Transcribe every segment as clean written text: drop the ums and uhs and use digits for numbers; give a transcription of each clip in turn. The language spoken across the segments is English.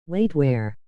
Wait, where?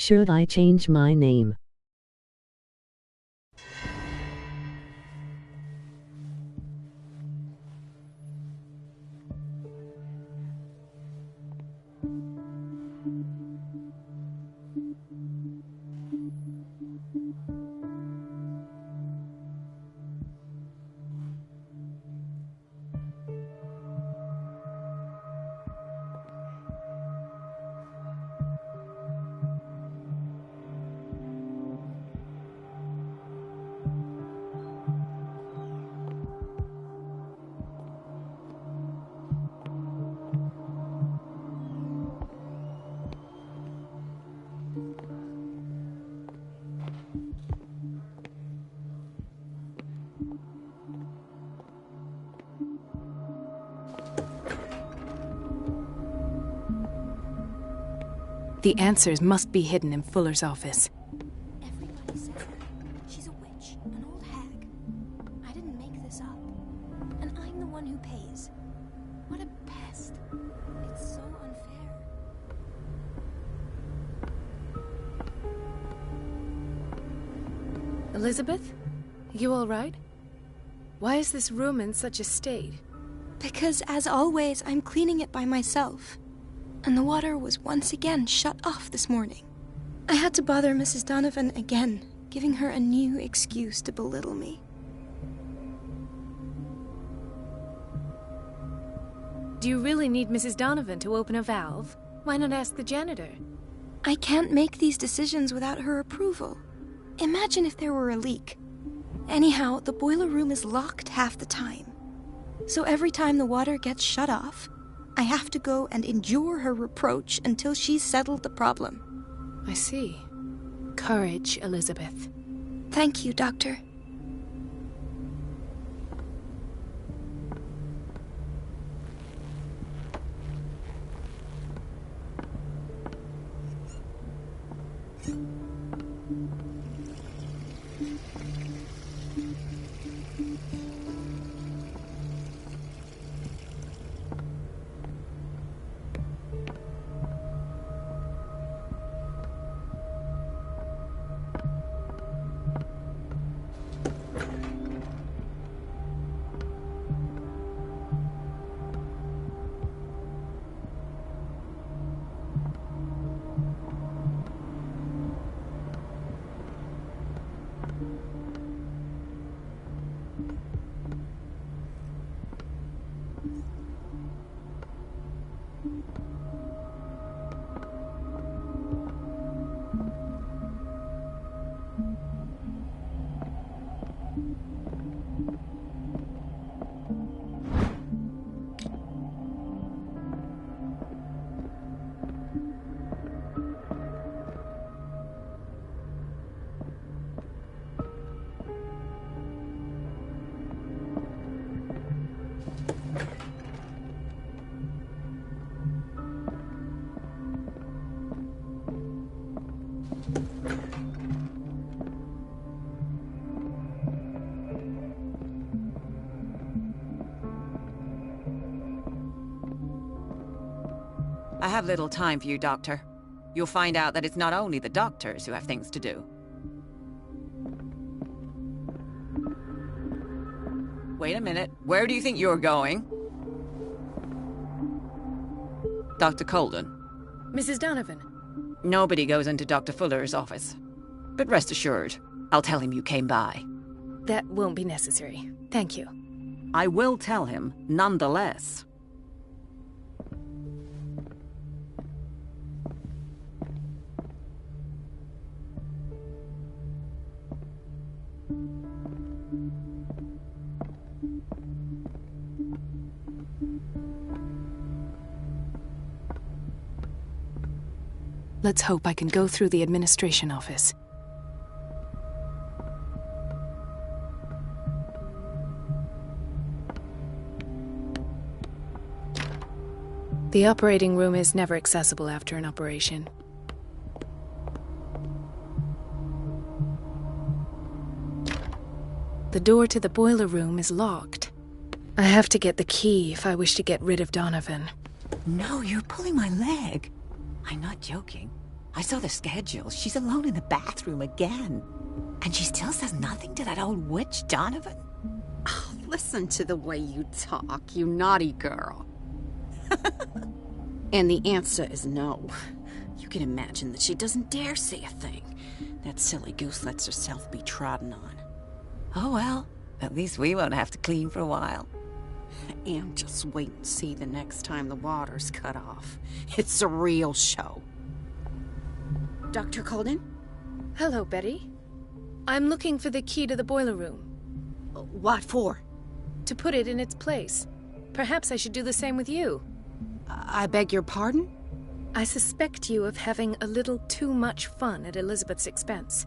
Should I change my name? The answers must be hidden in Fuller's office. Everybody said she's a witch, an old hag. I didn't make this up. And I'm the one who pays. What a pest. It's so unfair. Elizabeth? You all right? Why is this room in such a state? Because, as always, I'm cleaning it by myself. And the water was once again shut off this morning. I had to bother Mrs. Donovan again, giving her a new excuse to belittle me. Do you really need Mrs. Donovan to open a valve? Why not ask the janitor? I can't make these decisions without her approval. Imagine if there were a leak. Anyhow, the boiler room is locked half the time. So every time the water gets shut off, I have to go and endure her reproach until she's settled the problem. I see. Courage, Elizabeth. Thank you, Doctor. I have little time for you, Doctor. You'll find out that it's not only the doctors who have things to do. Wait a minute. Where do you think you're going? Dr. Colden. Mrs. Donovan. Nobody goes into Dr. Fuller's office. But rest assured, I'll tell him you came by. That won't be necessary. Thank you. I will tell him, nonetheless. Let's hope I can go through the administration office. The operating room is never accessible after an operation. The door to the boiler room is locked. I have to get the key if I wish to get rid of Donovan. No, you're pulling my leg. I'm not joking. I saw the schedule. She's alone in the bathroom again. And she still says nothing to that old witch, Donovan? Oh, listen to the way you talk, you naughty girl. And the answer is no. You can imagine that she doesn't dare say a thing. That silly goose lets herself be trodden on. Oh well, at least we won't have to clean for a while. And just wait and see the next time the water's cut off. It's a real show. Dr. Colden? Hello, Betty. I'm looking for the key to the boiler room. What for? To put it in its place. Perhaps I should do the same with you. I beg your pardon? I suspect you of having a little too much fun at Elizabeth's expense.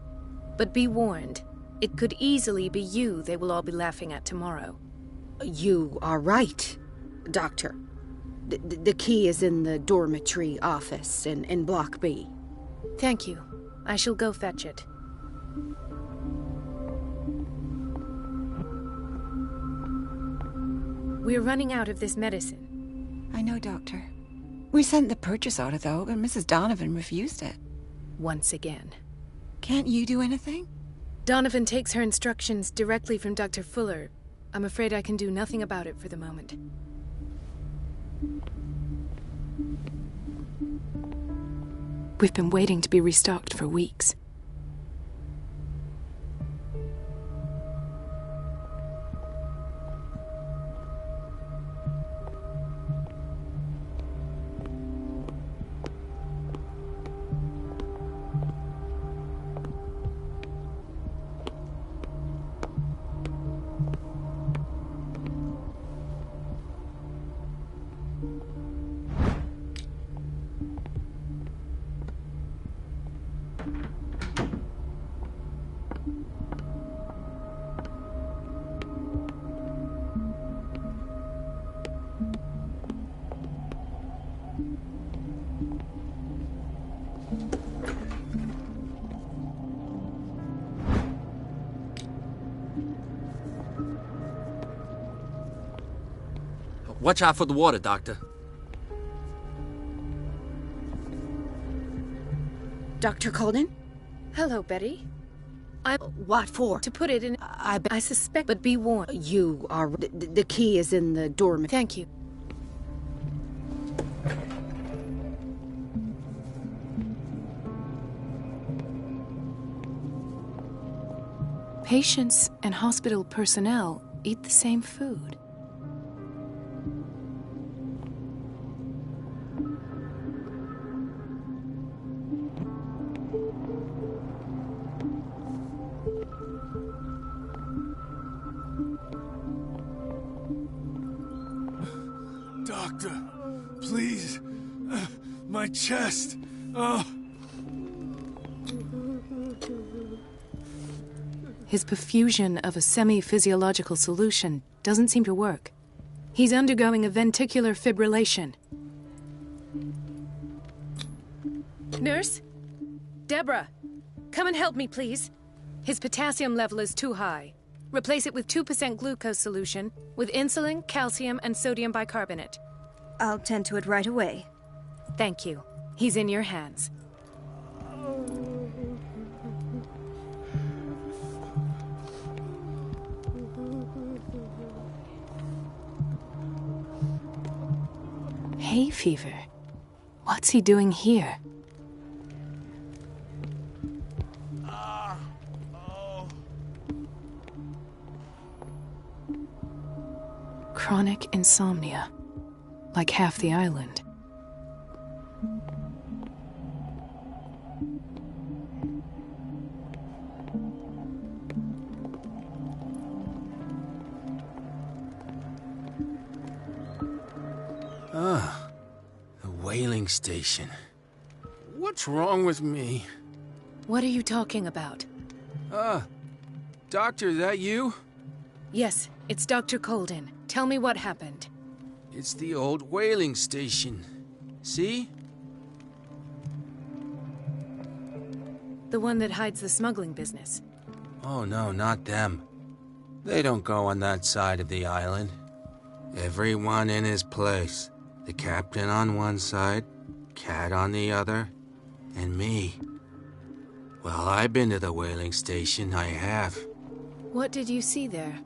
But be warned, it could easily be you they will all be laughing at tomorrow. You are right, Doctor. The key is in the dormitory office in Block B. Thank you. I shall go fetch it. We're running out of this medicine. I know, Doctor. We sent the purchase order, though, and Mrs. Donovan refused it. Once again. Can't you do anything? Donovan takes her instructions directly from Dr. Fuller. I'm afraid I can do nothing about it for the moment. We've been waiting to be restocked for weeks. Watch out for the water, Doctor. Dr. Colden? Hello, Betty. What for? To put it in... I suspect, but be warned. You are... The key is in the dormitory. Thank you. Patients and hospital personnel eat the same food. Doctor, please. My chest. Oh. His perfusion of a semi-physiological solution doesn't seem to work. He's undergoing a ventricular fibrillation. Nurse? Deborah, come and help me, please. His potassium level is too high. Replace it with 2% glucose solution with insulin, calcium, and sodium bicarbonate. I'll tend to it right away. Thank you. He's in your hands. Hay fever. What's he doing here? Chronic insomnia, like half the island. Ah, the whaling station. What's wrong with me? What are you talking about? Doctor, that you? Yes, it's Dr. Colden. Tell me what happened. It's the old whaling station. See? The one that hides the smuggling business. Oh no, not them. They don't go on that side of the island. Everyone in his place. The captain on one side, Cat on the other, and me. Well, I've been to the whaling station, I have. What did you see there?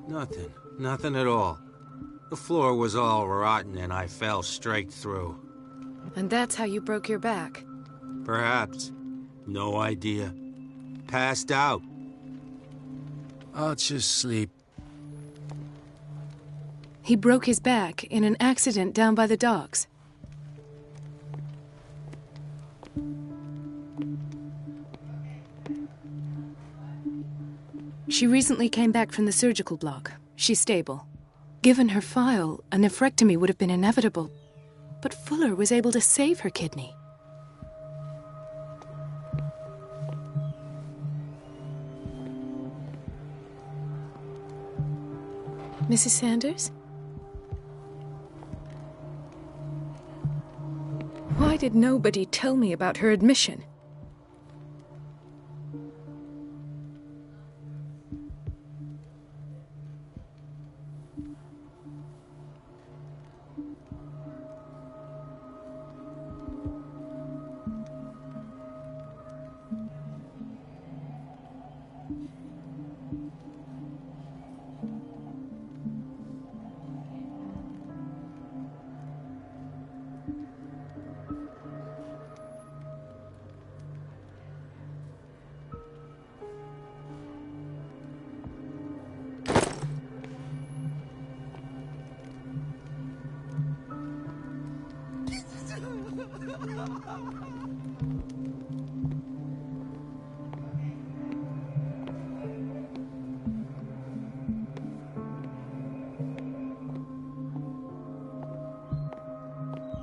Nothing. Nothing at all. The floor was all rotten and I fell straight through. And that's how you broke your back? Perhaps. No idea. Passed out. I'll just sleep. He broke his back in an accident down by the docks. She recently came back from the surgical block. She's stable. Given her file, a nephrectomy would have been inevitable. But Fuller was able to save her kidney. Mrs. Sanders? Why did nobody tell me about her admission?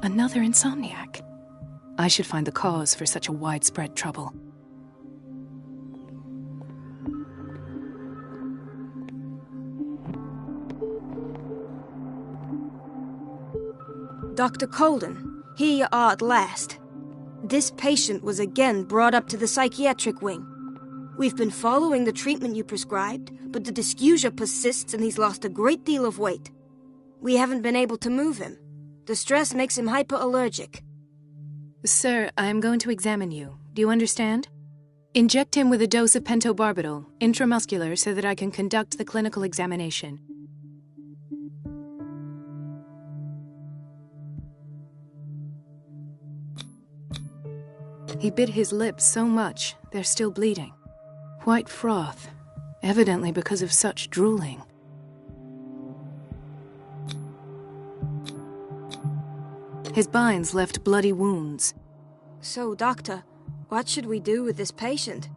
Another insomniac. I should find the cause for such a widespread trouble. Dr. Colden, here you are at last. This patient was again brought up to the psychiatric wing. We've been following the treatment you prescribed, but the dysgeusia persists and he's lost a great deal of weight. We haven't been able to move him. The stress makes him hyperallergic. Sir, I am going to examine you. Do you understand? Inject him with a dose of pentobarbital, intramuscular, so that I can conduct the clinical examination. He bit his lips so much, they're still bleeding. White froth, evidently because of such drooling. His binds left bloody wounds. So, Doctor, what should we do with this patient?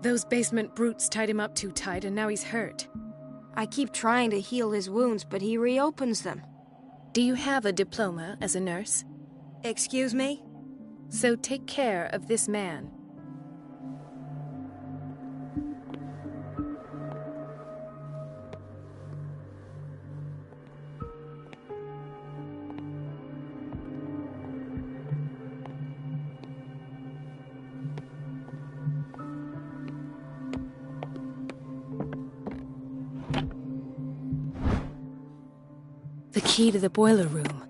Those basement brutes tied him up too tight and now he's hurt. I keep trying to heal his wounds, but he reopens them. Do you have a diploma as a nurse? Excuse me? So take care of this man. The key to the boiler room.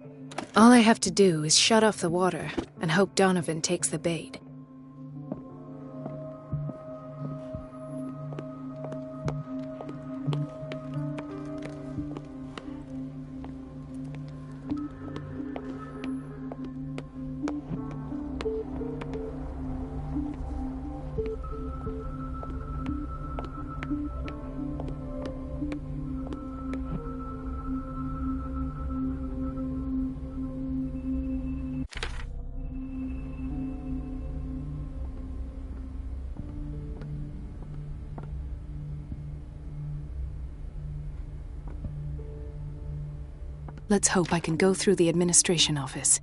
All I have to do is shut off the water and hope Donovan takes the bait. Let's hope I can go through the administration office.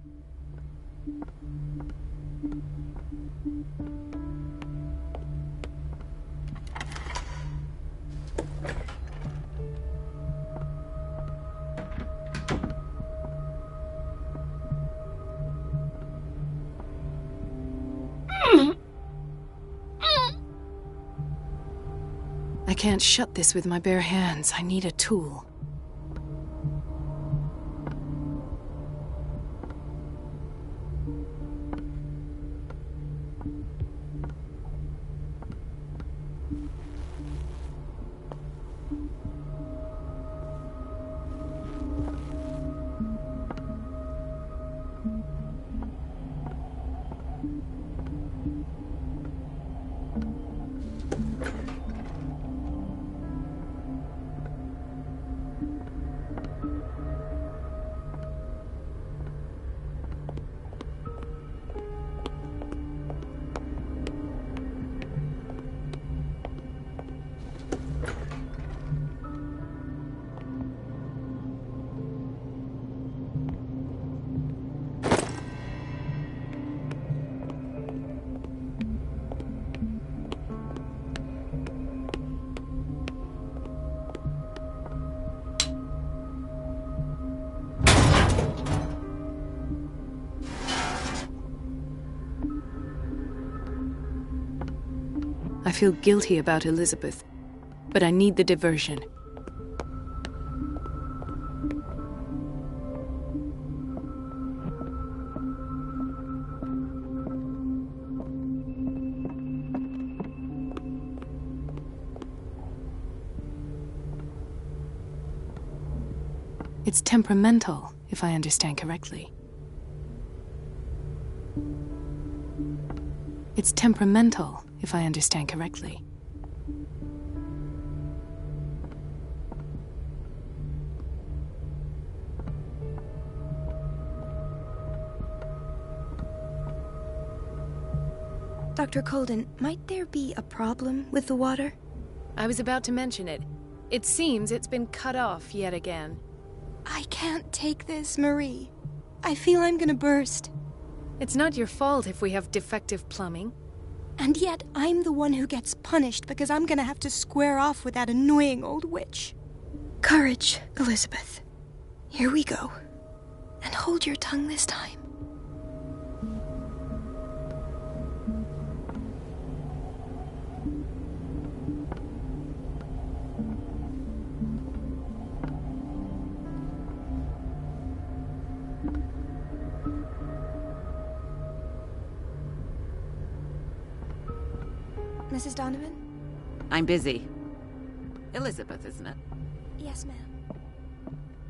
I can't shut this with my bare hands. I need a tool. I feel guilty about Elizabeth, but I need the diversion. It's temperamental, if I understand correctly. It's temperamental, if I understand correctly. Dr. Colden, might there be a problem with the water? I was about to mention it. It seems it's been cut off yet again. I can't take this, Marie. I feel I'm gonna burst. It's not your fault if we have defective plumbing. And yet, I'm the one who gets punished because I'm gonna have to square off with that annoying old witch. Courage, Elizabeth. Here we go. And hold your tongue this time. Mrs. Donovan? I'm busy. Elizabeth, isn't it? Yes, ma'am.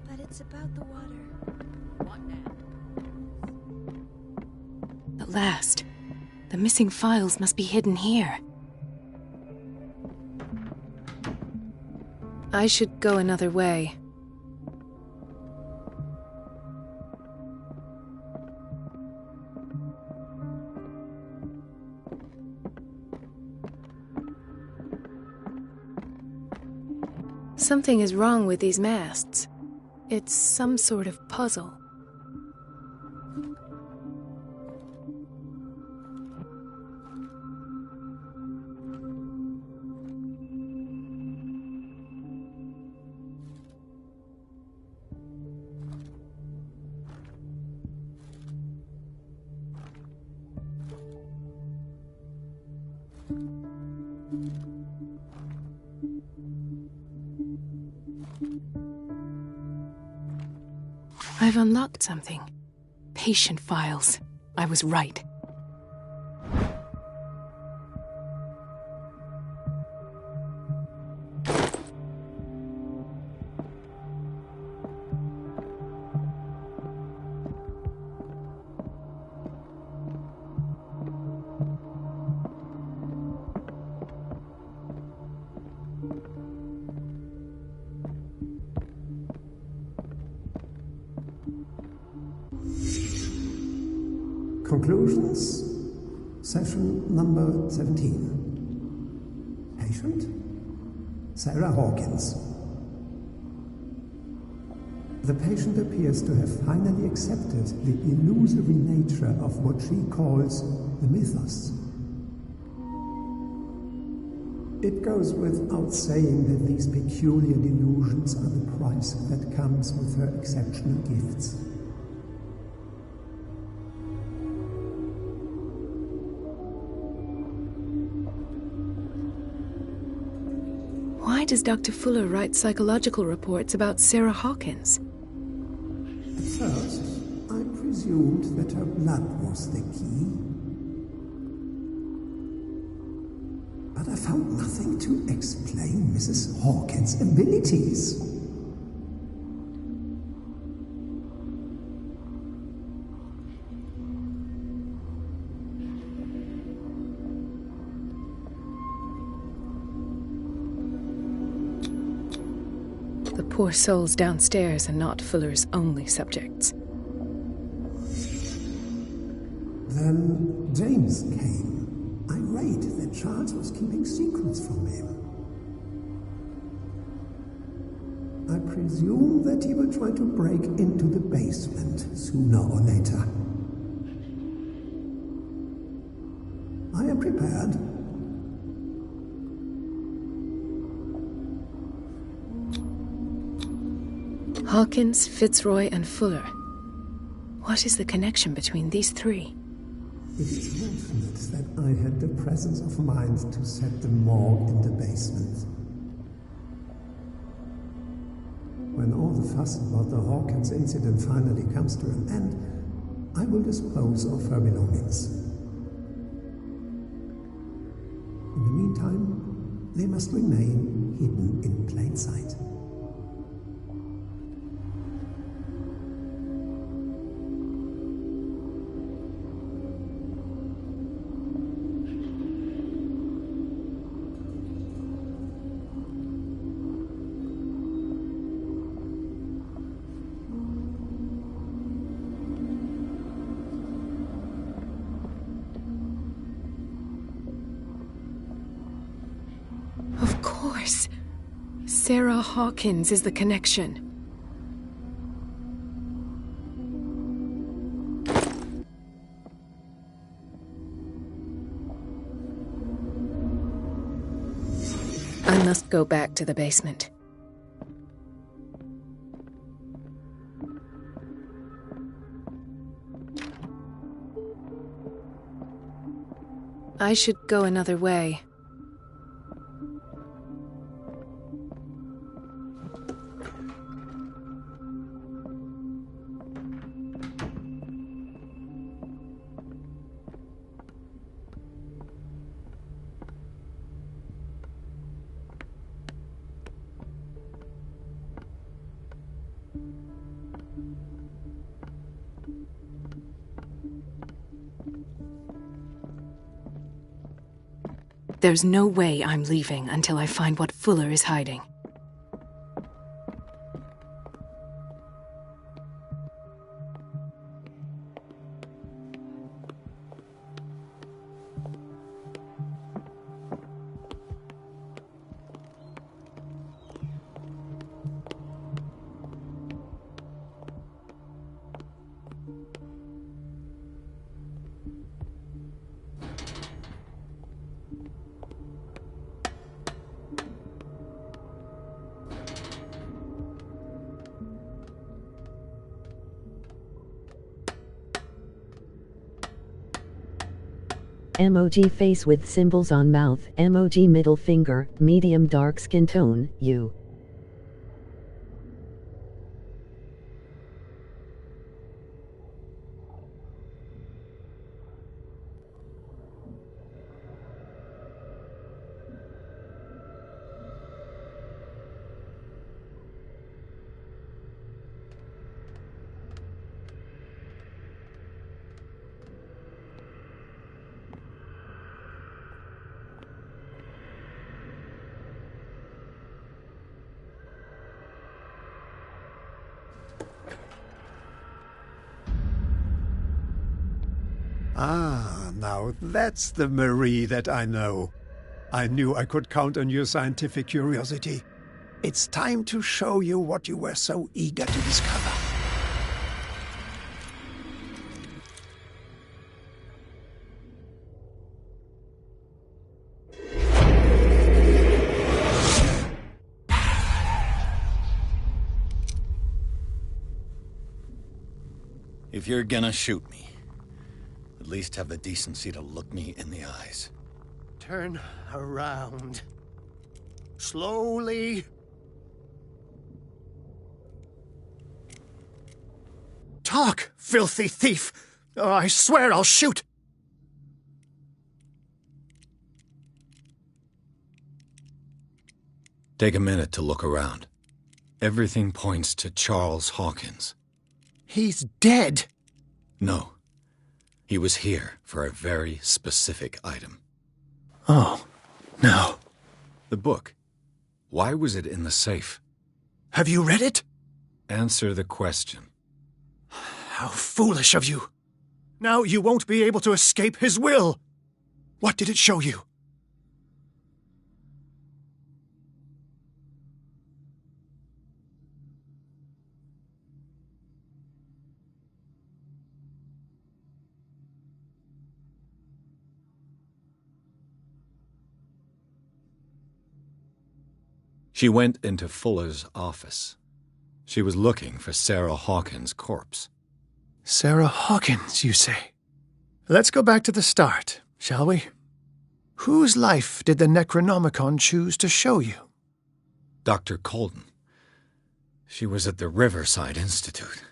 But it's about the water. What now? At last. The missing files must be hidden here. I should go another way. Something is wrong with these masts. It's some sort of puzzle. I've unlocked something. Patient files. I was right. Conclusions, session number 17. Patient, Sarah Hawkins. The patient appears to have finally accepted the illusory nature of what she calls the mythos. It goes without saying that these peculiar delusions are the price that comes with her exceptional gifts. Why does Dr. Fuller write psychological reports about Sarah Hawkins? At first, I presumed that her blood was the key. But I found nothing to explain Mrs. Hawkins' abilities. The poor souls downstairs are not Fuller's only subjects. Then James came, irate that Charles was keeping secrets from him. I presume that he will try to break into the basement sooner or later. I am prepared. Hawkins, Fitzroy, and Fuller. What is the connection between these three? It is fortunate that I had the presence of mind to set the morgue in the basement. When all the fuss about the Hawkins incident finally comes to an end, I will dispose of her belongings. In the meantime, they must remain hidden in plain sight. Of course. Sarah Hawkins is the connection. I must go back to the basement. I should go another way. There's no way I'm leaving until I find what Fuller is hiding. Emoji face with symbols on mouth. Emoji middle finger, medium dark skin tone, U. Ah, now that's the Marie that I know. I knew I could count on your scientific curiosity. It's time to show you what you were so eager to discover. If you're gonna shoot me, at least have the decency to look me in the eyes. Turn around. Slowly. Talk, filthy thief! Or I swear I'll shoot! Take a minute to look around. Everything points to Charles Hawkins. He's dead! No. He was here for a very specific item. Oh, no. The book. Why was it in the safe? Have you read it? Answer the question. How foolish of you! Now you won't be able to escape his will! What did it show you? She went into Fuller's office. She was looking for Sarah Hawkins' corpse. Sarah Hawkins, you say? Let's go back to the start, shall we? Whose life did the Necronomicon choose to show you? Dr. Colden. She was at the Riverside Institute.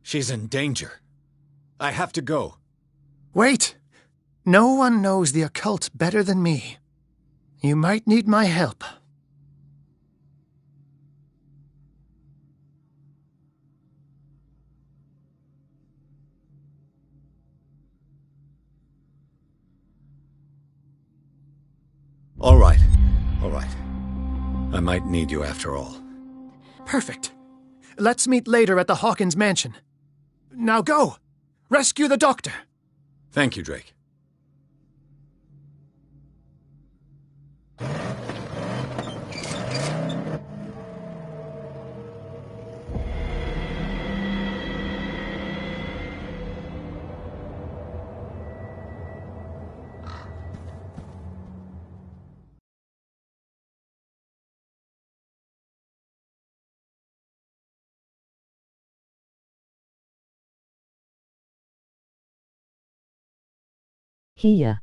She's in danger. I have to go. Wait! No one knows the occult better than me. You might need my help. All right. I might need you after all. Perfect. Let's meet later at the Hawkins mansion. Now go! Rescue the doctor! Thank you, Drake. Here.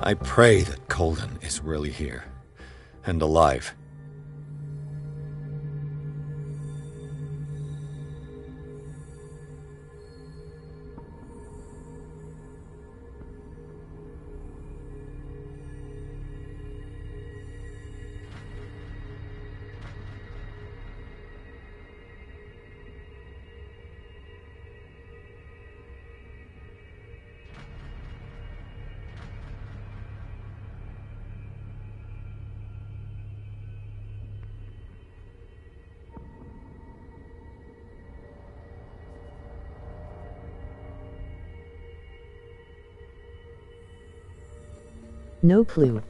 I pray that Colden is really here, and alive. No clue.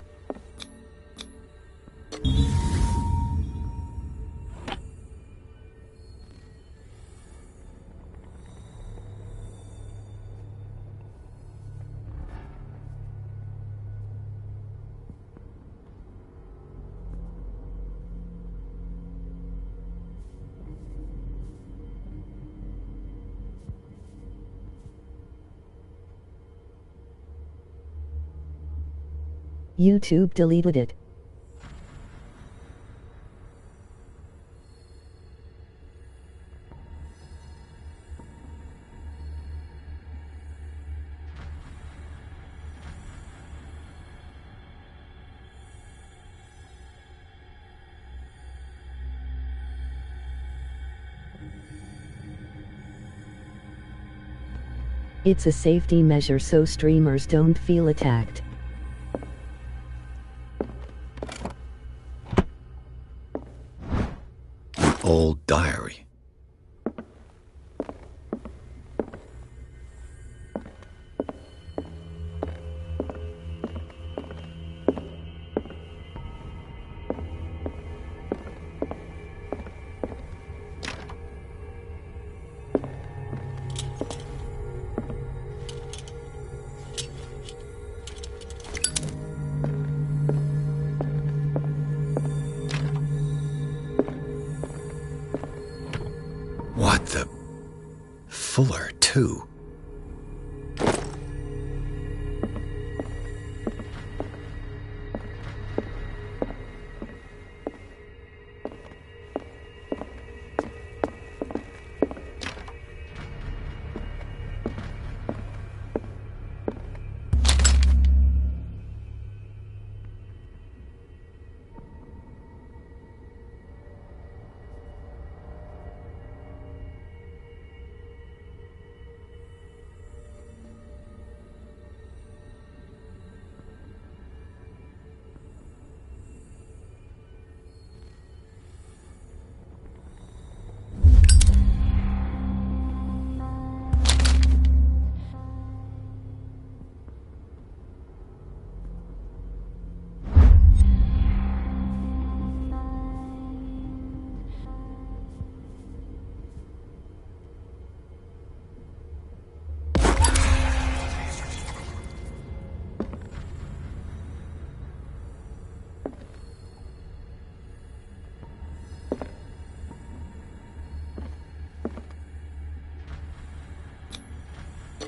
YouTube deleted it. It's a safety measure so streamers don't feel attacked. Old diary. What the... Fuller, too.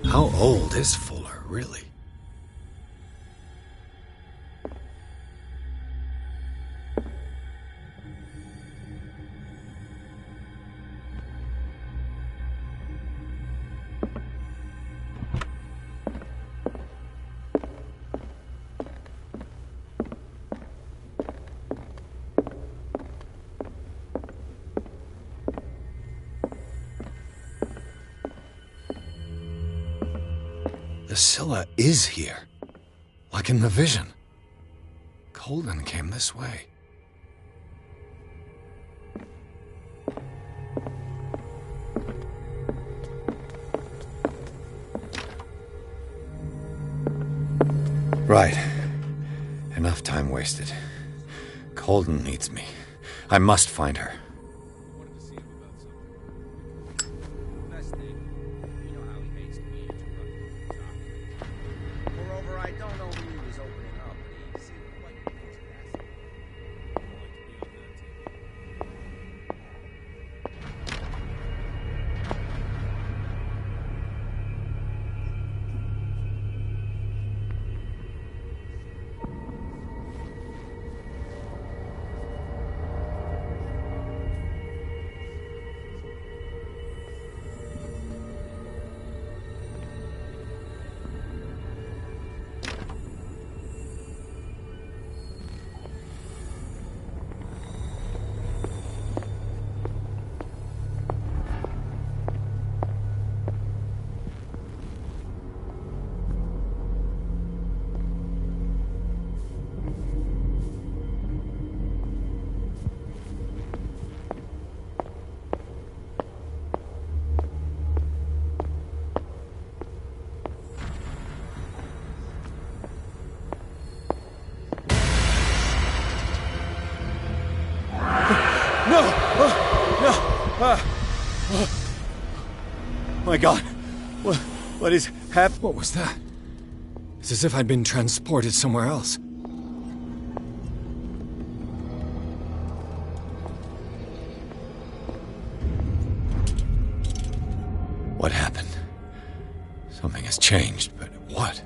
How old is Fuller, really? The Scylla is here, like in the vision. Colden came this way. Right. Enough time wasted. Colden needs me. I must find her. My God! What is happening? What was that? It's as if I'd been transported somewhere else. What happened? Something has changed, but what?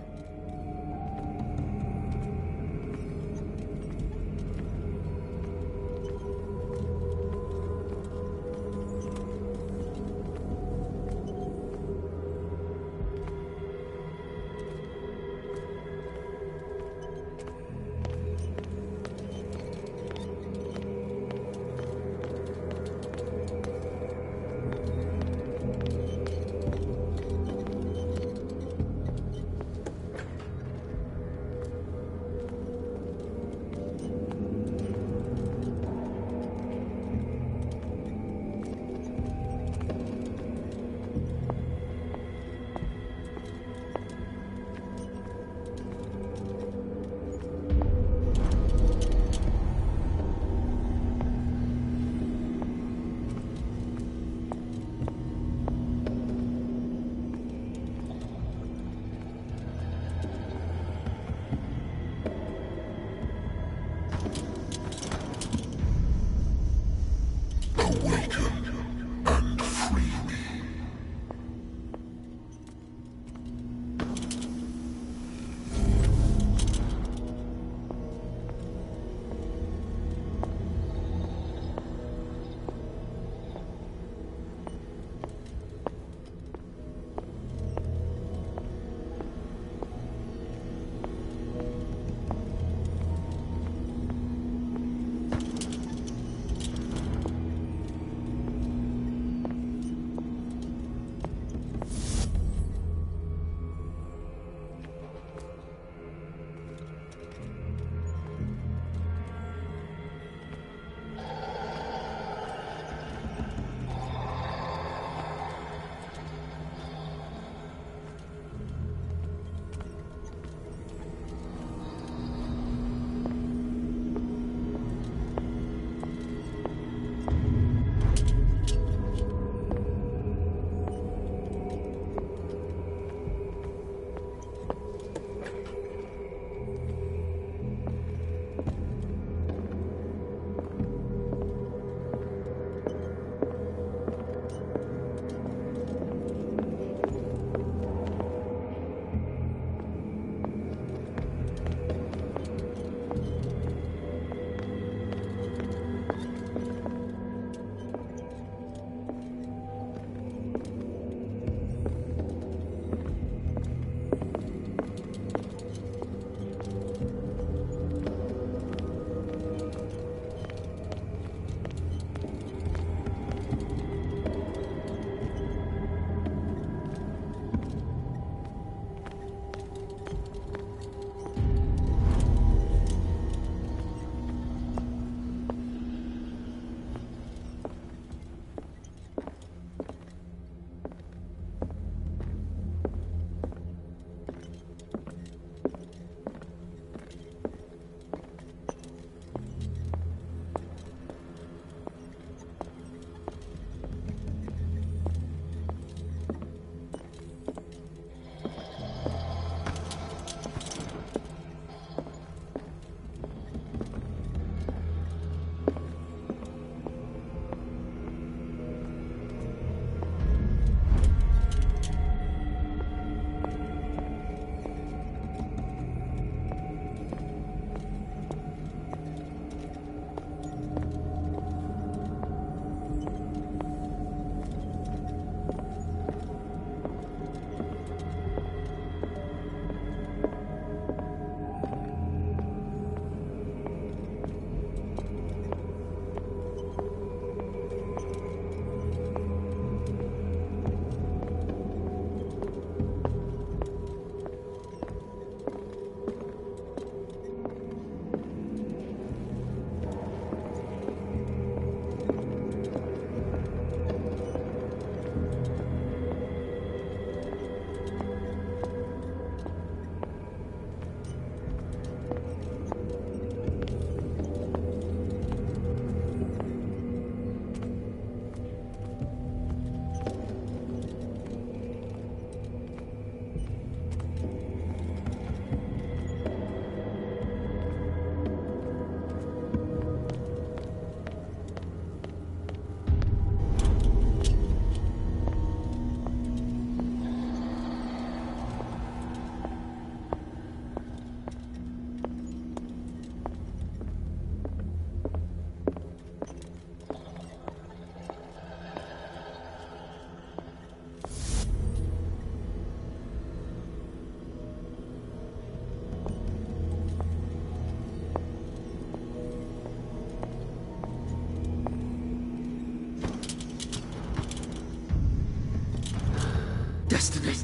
Destiny.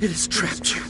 It has trapped you.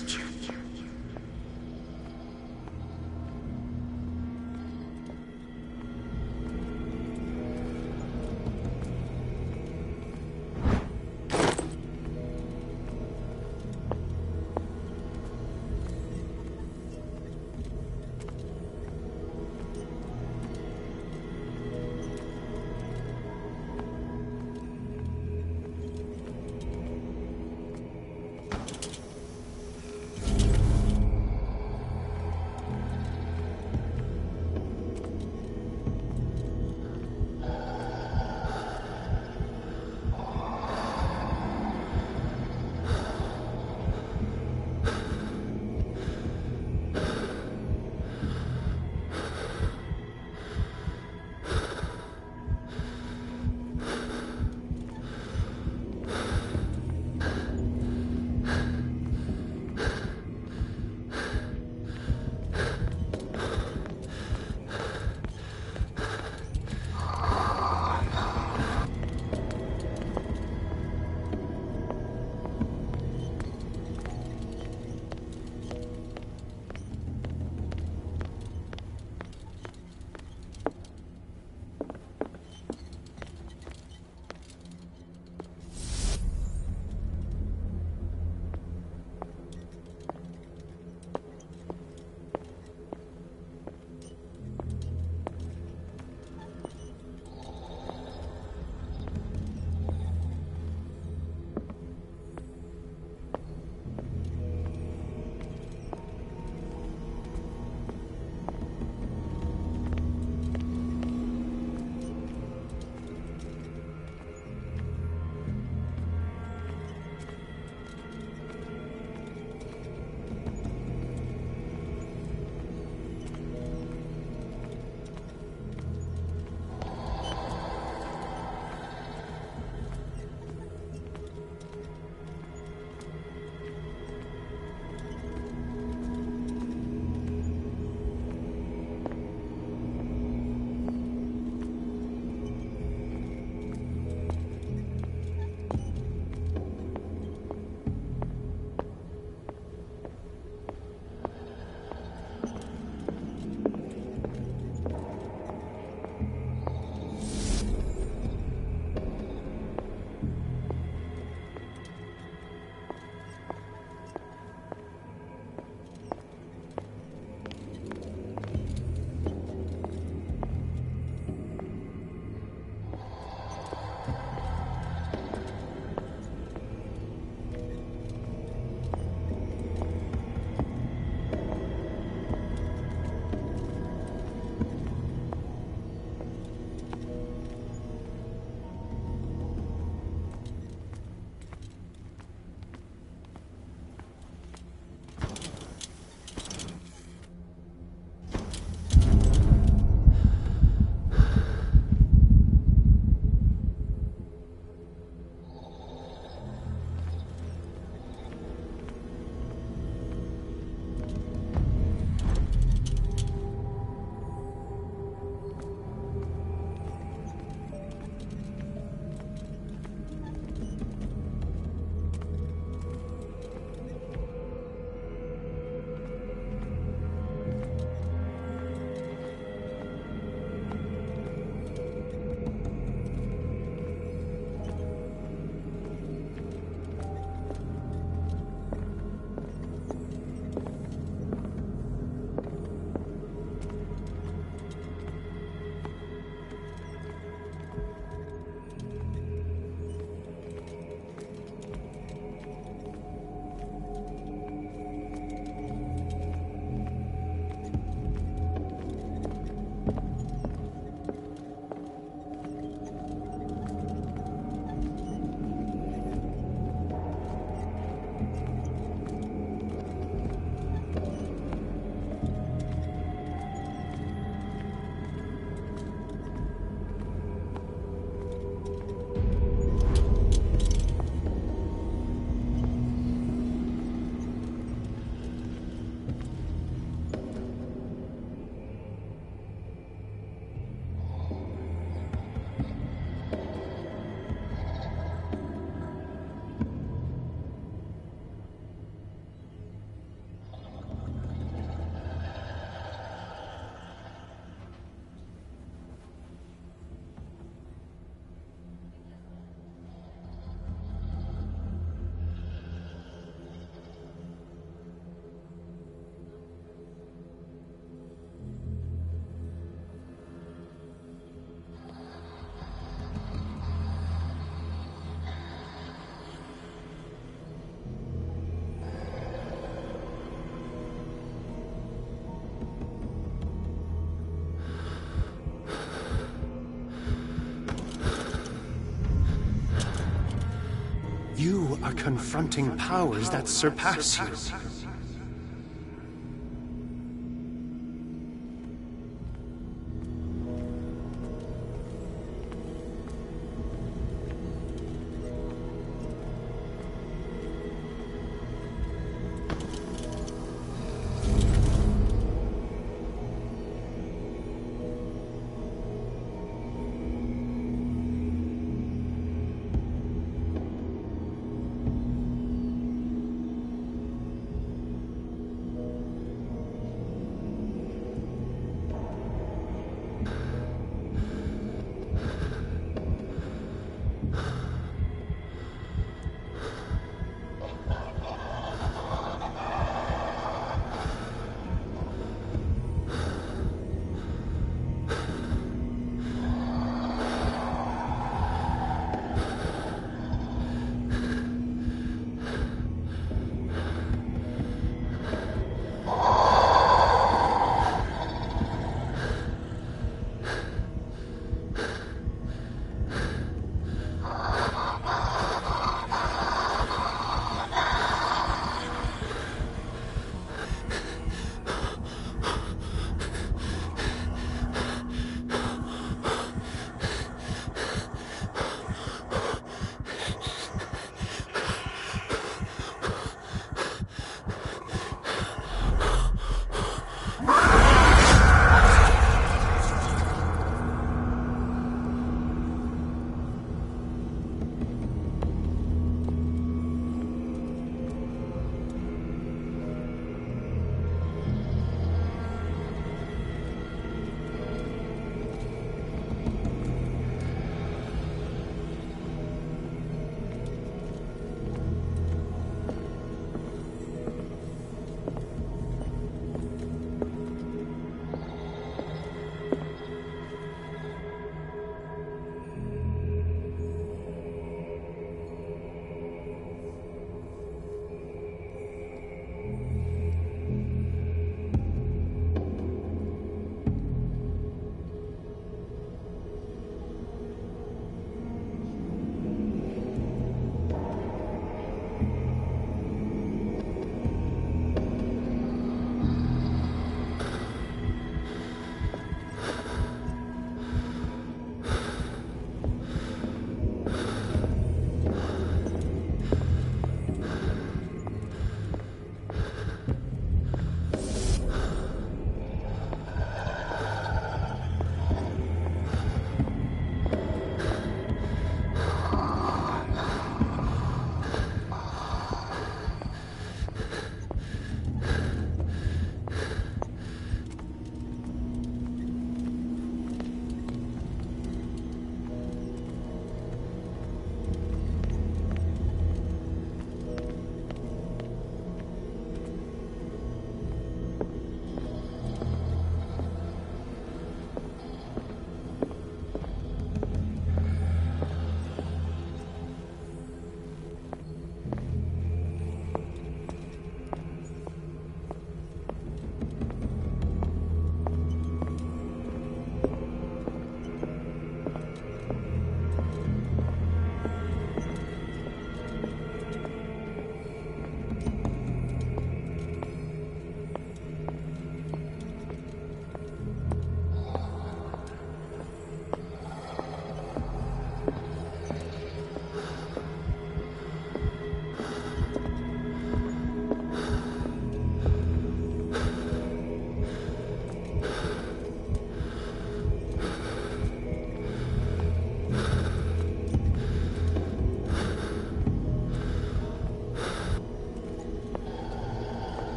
are confronting powers that surpass you.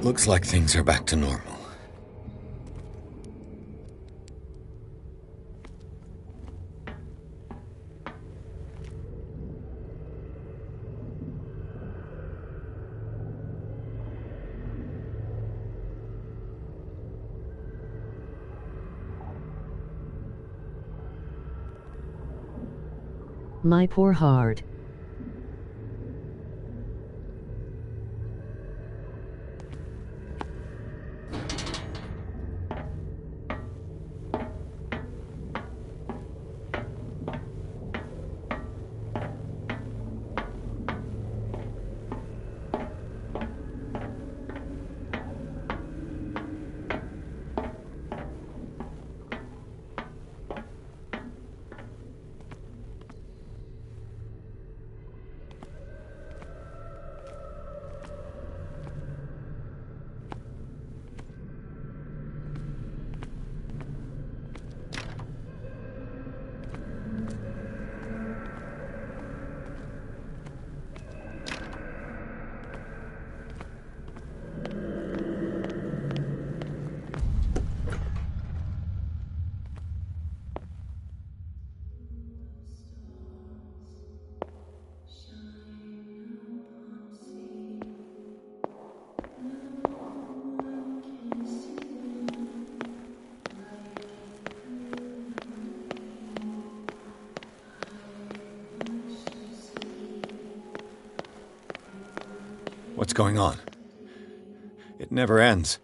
Looks like things are back to normal. My poor heart. What's going on? It never ends.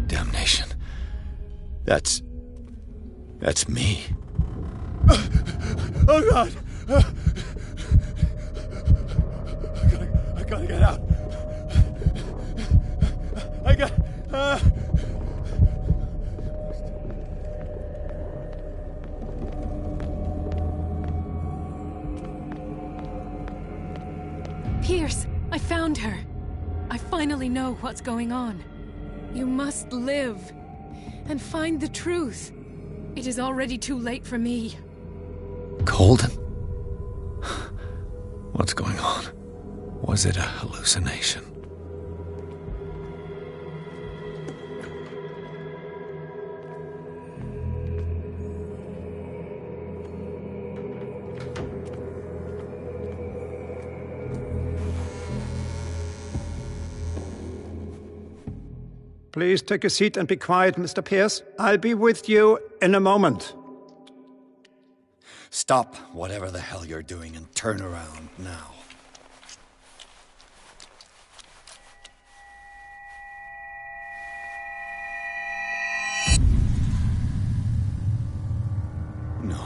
Damnation. That's me. Oh, God! I gotta get out. Pierce, I found her. I finally know what's going on. You must live and find the truth. It is already too late for me. Colden? What's going on? Was it a hallucination? Please take a seat and be quiet, Mr. Pierce. I'll be with you in a moment. Stop whatever the hell you're doing and turn around now. No,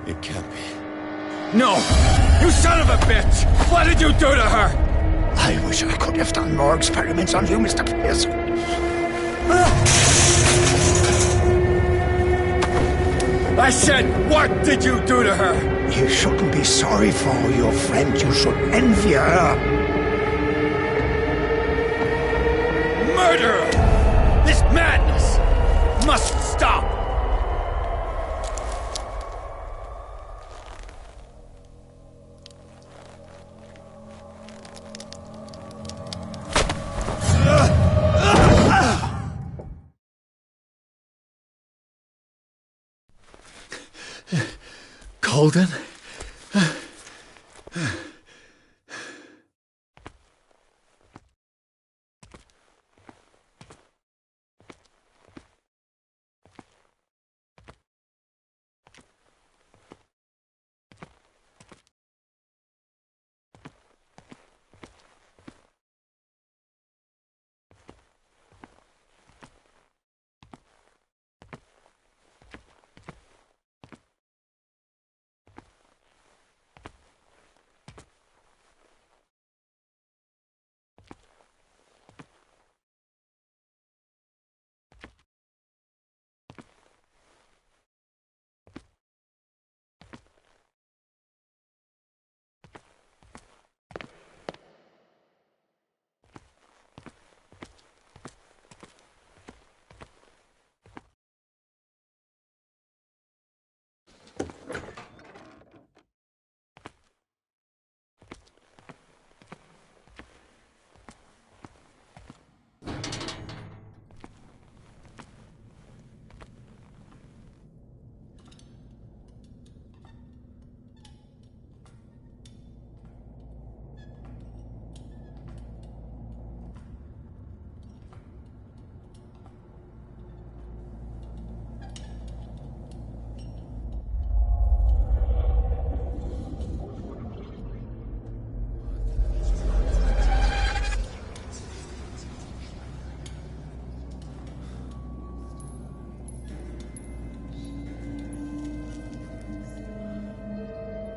it can't be. No! You son of a bitch! What did you do to her? I wish I could have done more experiments on you, Mr. Pierce. I said, what did you do to her? You shouldn't be sorry for your friend. You should envy her. Murderer! This madness must stop! Colden?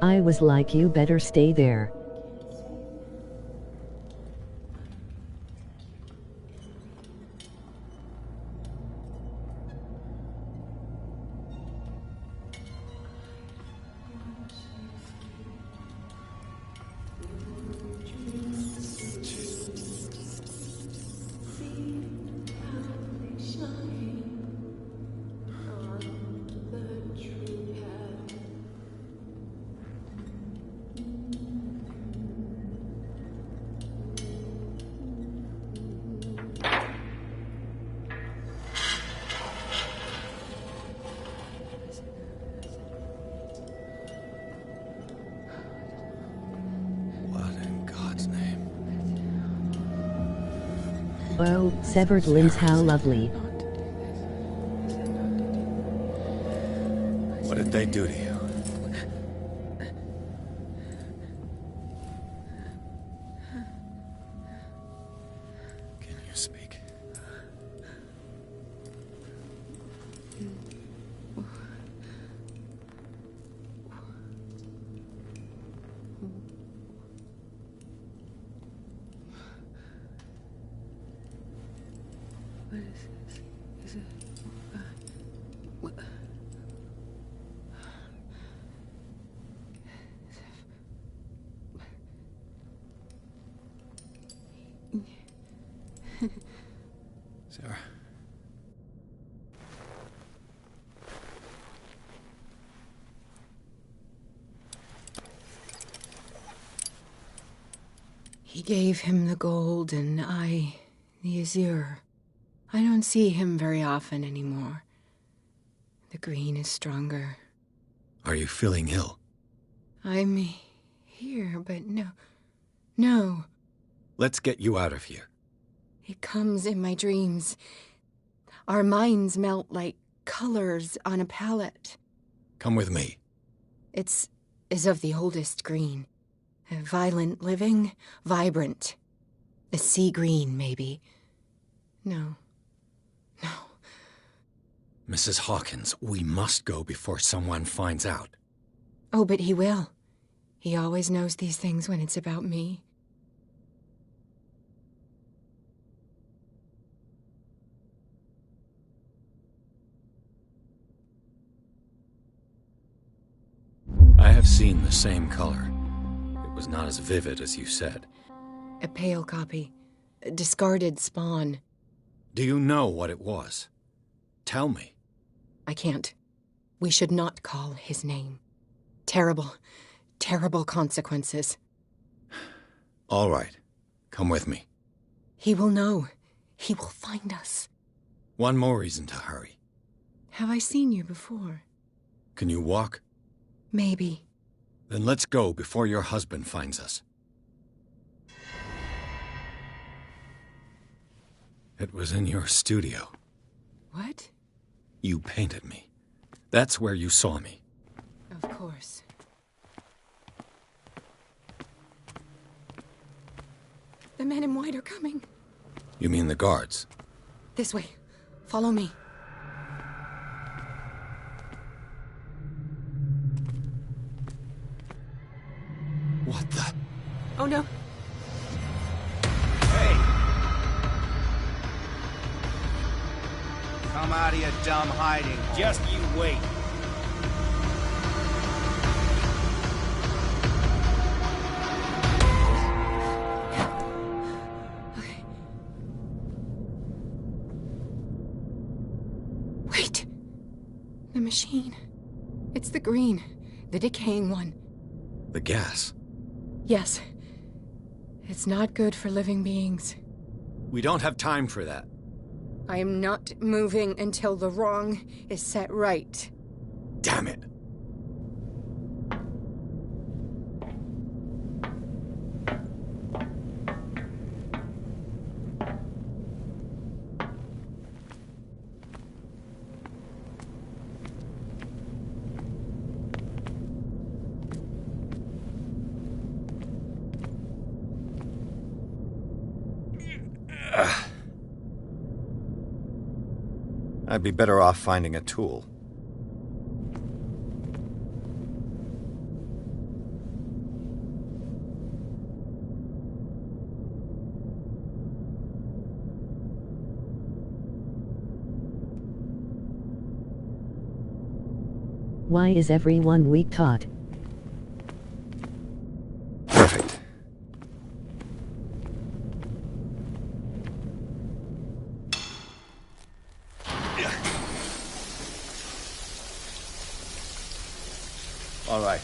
I was like, you better stay there. Oh, severed limbs, how lovely. What did they do to you? Can you speak? What is this? Is it... what? Sarah. He gave him the gold and I the azure. I don't see him very often anymore. The green is stronger. Are you feeling ill? I'm here, but no. Let's get you out of here. It comes in my dreams. Our minds melt like colors on a palette. Come with me. It's of the oldest green. A violent living, vibrant. A sea green, maybe. No. Mrs. Hawkins, we must go before someone finds out. Oh, but he will. He always knows these things when it's about me. I have seen the same color. It was not as vivid as you said. A pale copy. A discarded spawn. Do you know what it was? Tell me. I can't. We should not call his name. Terrible consequences. All right. Come with me. He will know. He will find us. One more reason to hurry. Have I seen you before? Can you walk? Maybe. Then let's go before your husband finds us. It was in your studio. What? You painted me. That's where you saw me. Of course. The men in white are coming. You mean the guards? This way. Follow me. What the? Oh no. Hey! Come out of your dumb hiding. Just you wait. Okay. Wait. The machine. It's the green. The decaying one. The gas. Yes. It's not good for living beings. We don't have time for that. I am not moving until the wrong is set right. Damn it. I'd be better off finding a tool. Why is everyone weak taught? Perfect. All right.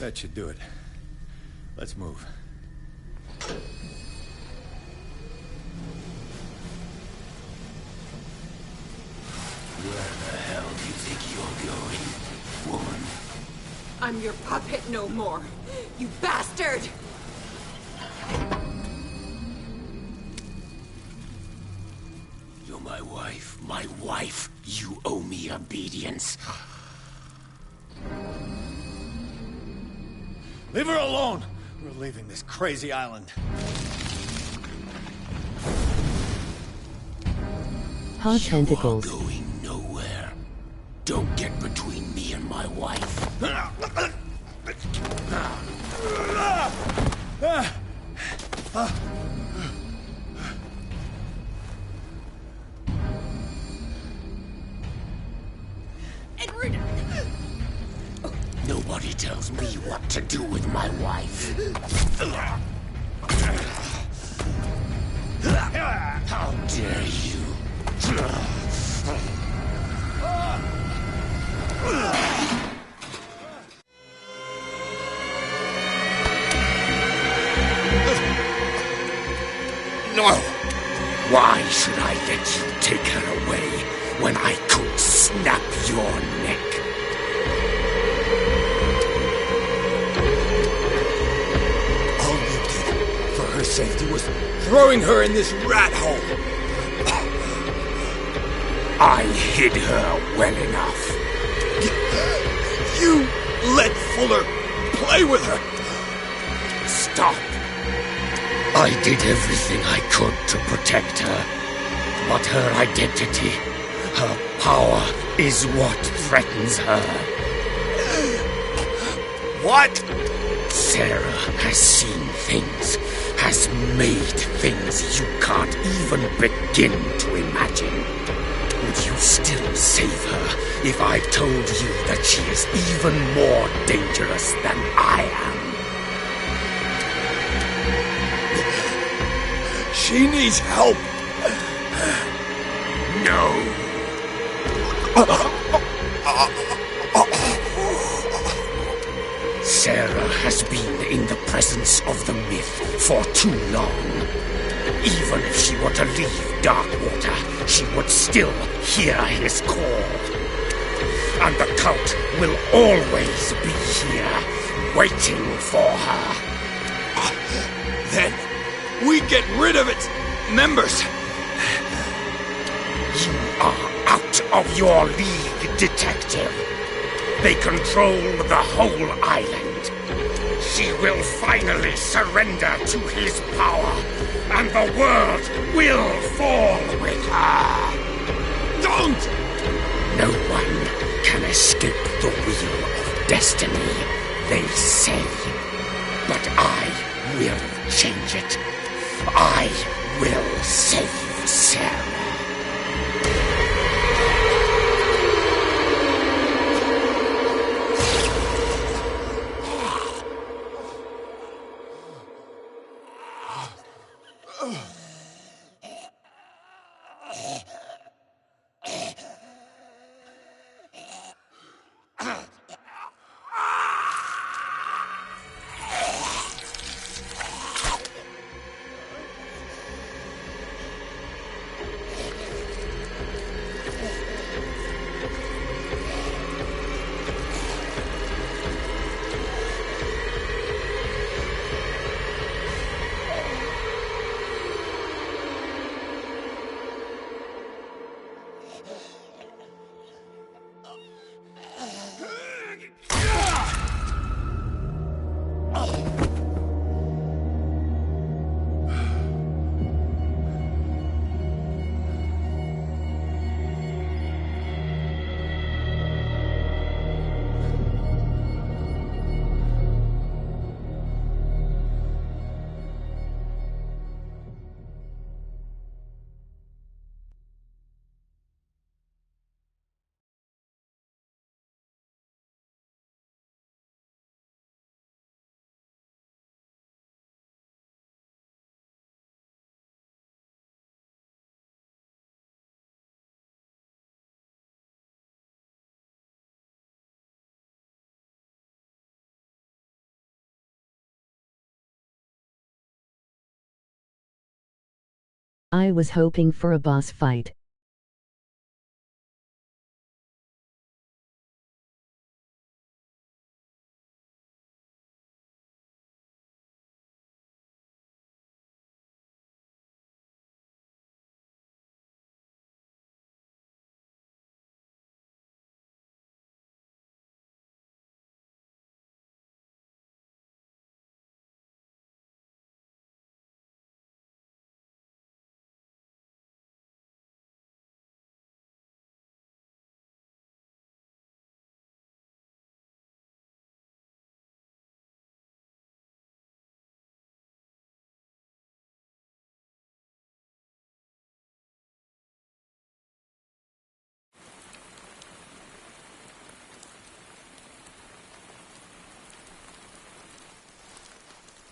That should do it. Let's move. Where the hell do you think you're going, woman? I'm your puppet no more, you bastard! You're my wife. My wife. You owe me obedience. Leave her alone! We're leaving this crazy island. Paw tentacles. You're going nowhere. Don't get between me and my wife. Nobody tells me what to do with my wife. How dare you? No! Why should I let you take her away when I could snap your neck? All you did for her safety was throwing her in this rat hole. I hid her well enough. You let Fuller play with her. Stop. I did everything I could to protect her. But her identity, her power, is what threatens her. What? Sarah has seen things, has made things you can't even begin to imagine. Would you still save her if I told you that she is even more dangerous than I am? She needs help. No. Sarah has been in the presence of the myth for too long. Even if she were to leave Darkwater, she would still hear his call. And the cult will always be here, waiting for her. Then we get rid of its members. You are out of your league, detective. They control the whole island. She will finally surrender to his power, and the world will fall with her. Don't! No one can escape the wheel of destiny, they say. But I will change it. I will save Sarah. I was hoping for a boss fight.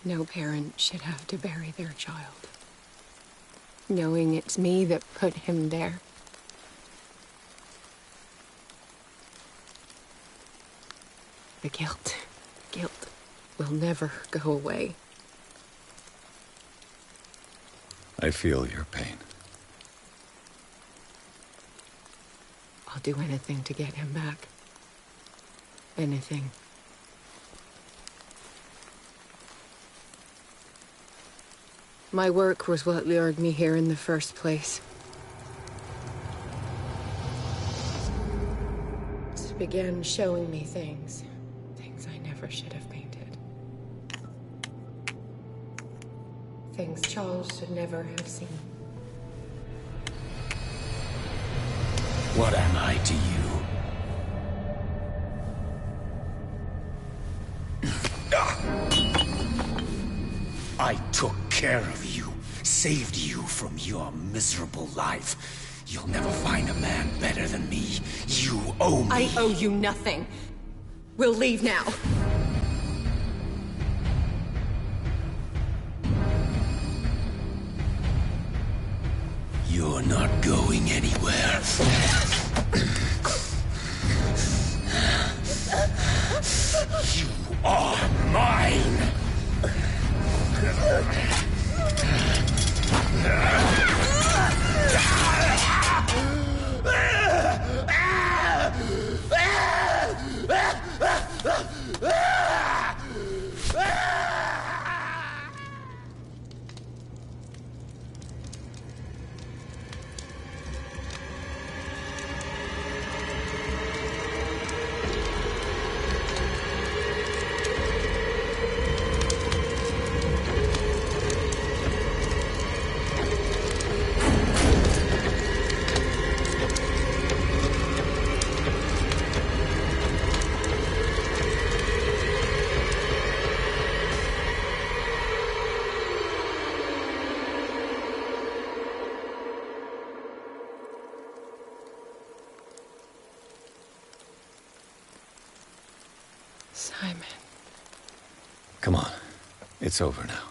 No parent should have to bury their child, knowing it's me that put him there. The guilt will never go away. I feel your pain. I'll do anything to get him back. Anything. My work was what lured me here in the first place. It began showing me things I never should have painted. Things Charles should never have seen. What am I to you? I took care of you, saved you from your miserable life. You'll never find a man better than me. You owe me. I owe you nothing. We'll leave now. You're not going anywhere. You are mine! Simon. Come on. It's over now.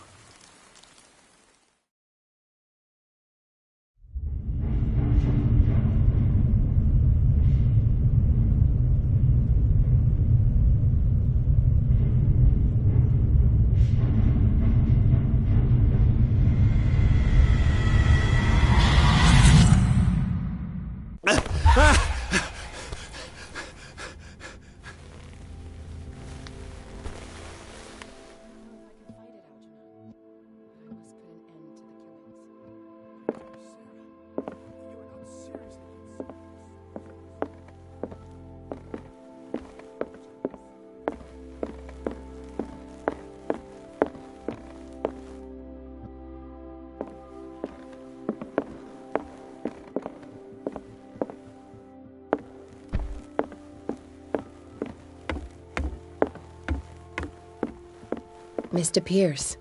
Mr. Pierce,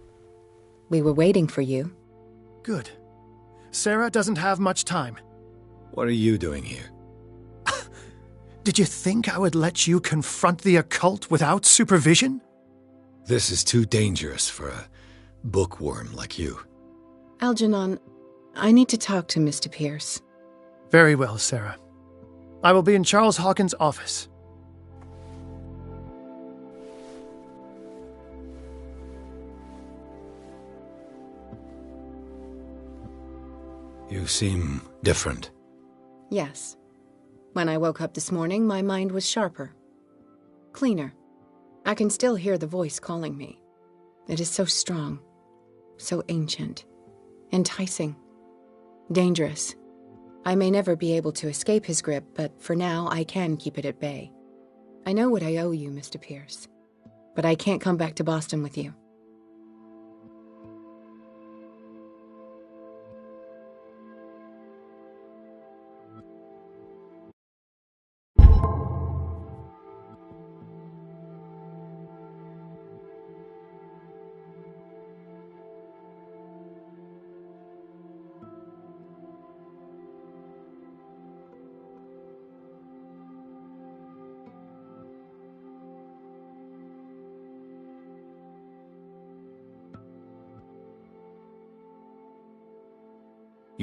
we were waiting for you. Good. Sarah doesn't have much time. What are you doing here? Did you think I would let you confront the occult without supervision? This is too dangerous for a bookworm like you. Algernon, I need to talk to Mr. Pierce. Very well, Sarah. I will be in Charles Hawkins' office. You seem different. Yes. When I woke up this morning, my mind was sharper. Cleaner. I can still hear the voice calling me. It is so strong, so ancient, enticing, dangerous. I may never be able to escape his grip, but for now I can keep it at bay. I know what I owe you, Mr. Pierce, but I can't come back to Boston with you.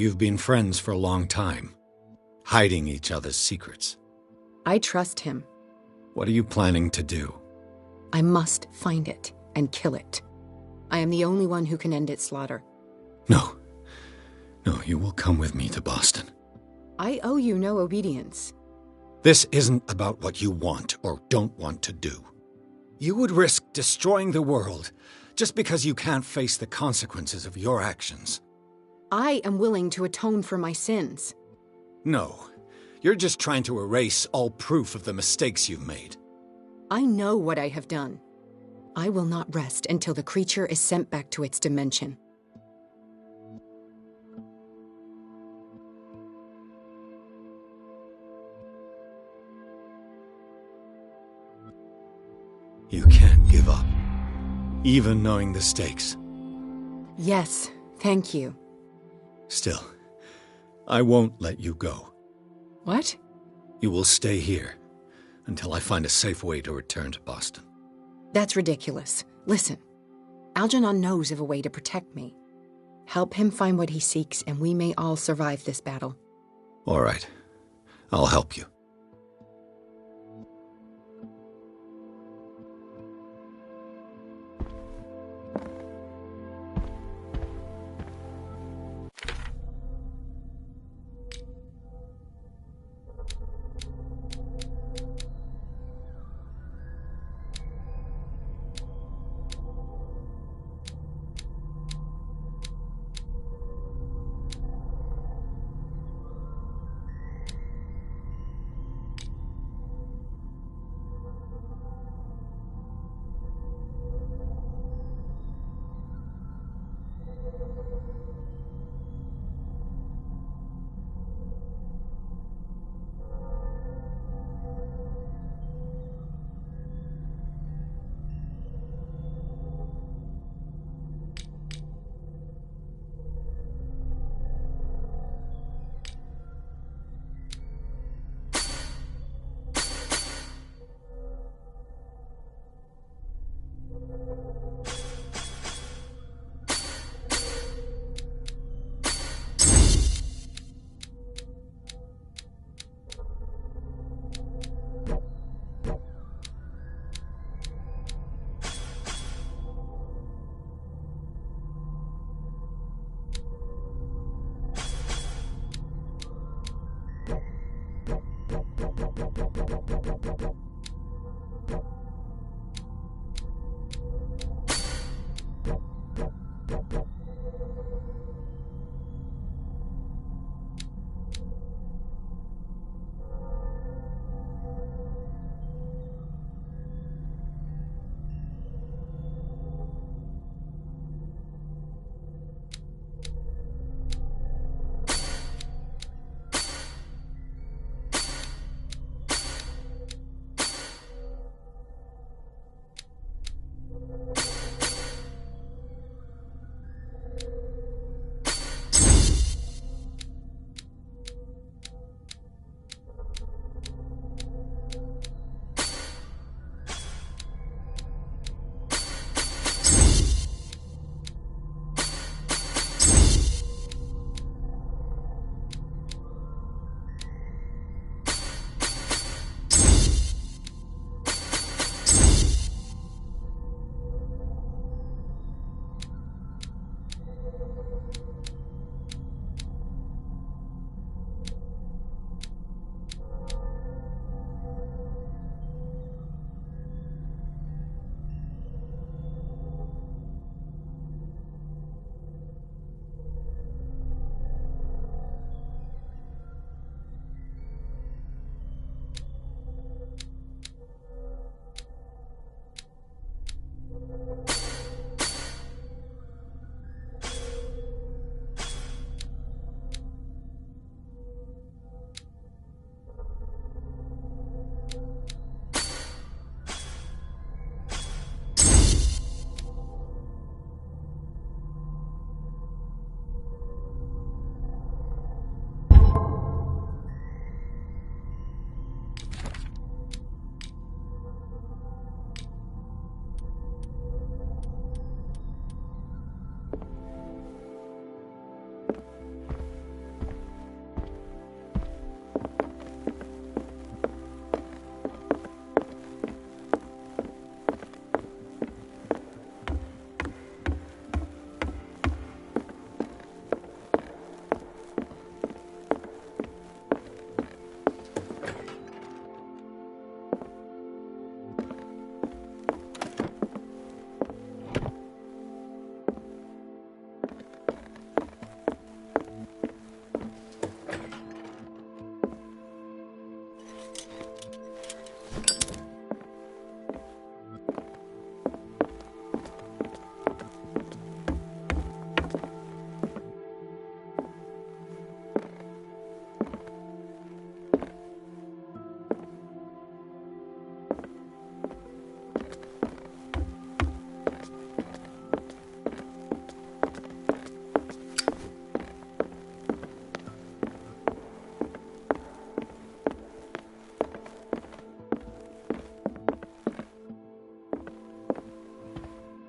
You've been friends for a long time, hiding each other's secrets. I trust him. What are you planning to do? I must find it and kill it. I am the only one who can end its slaughter. No. No, you will come with me to Boston. I owe you no obedience. This isn't about what you want or don't want to do. You would risk destroying the world just because you can't face the consequences of your actions. I am willing to atone for my sins. No, you're just trying to erase all proof of the mistakes you've made. I know what I have done. I will not rest until the creature is sent back to its dimension. You can't give up, even knowing the stakes. Yes, thank you. Still, I won't let you go. What? You will stay here until I find a safe way to return to Boston. That's ridiculous. Listen, Algernon knows of a way to protect me. Help him find what he seeks, and we may all survive this battle. All right. I'll help you.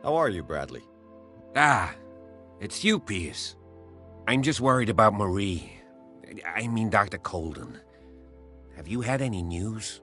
How are you, Bradley? Ah, it's you, Pierce. I'm just worried about Marie. I mean, Dr. Colden. Have you had any news?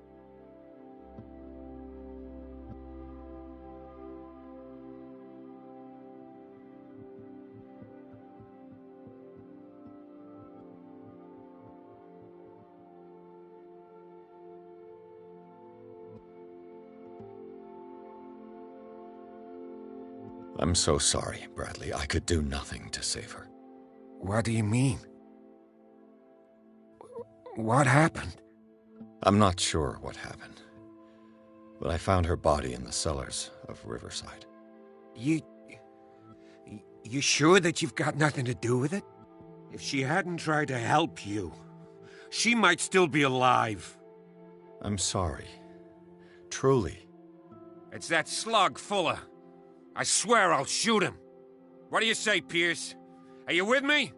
I'm so sorry, Bradley. I could do nothing to save her. What do you mean? What happened? I'm not sure what happened, but I found her body in the cellars of Riverside. You sure that you've got nothing to do with it? If she hadn't tried to help you, she might still be alive. I'm sorry. Truly. It's that slug, Fuller. I swear I'll shoot him. What do you say, Pierce? Are you with me?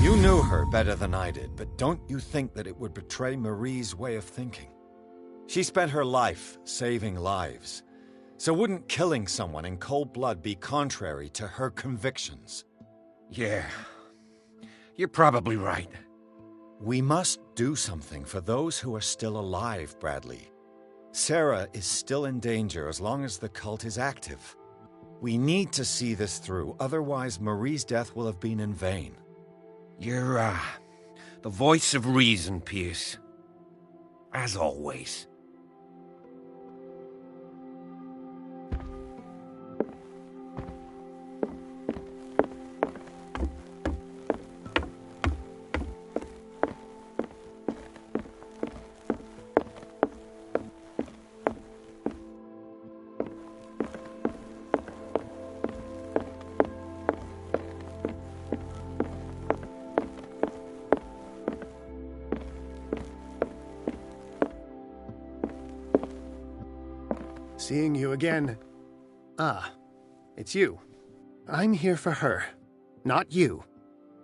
You knew her better than I did, but don't you think that it would betray Marie's way of thinking? She spent her life saving lives. So wouldn't killing someone in cold blood be contrary to her convictions? Yeah. You're probably right. We must do something for those who are still alive, Bradley. Sarah is still in danger as long as the cult is active. We need to see this through, otherwise Marie's death will have been in vain. You're, the voice of reason, Pierce. As always. Seeing you again. Ah, it's you. I'm here for her, not you.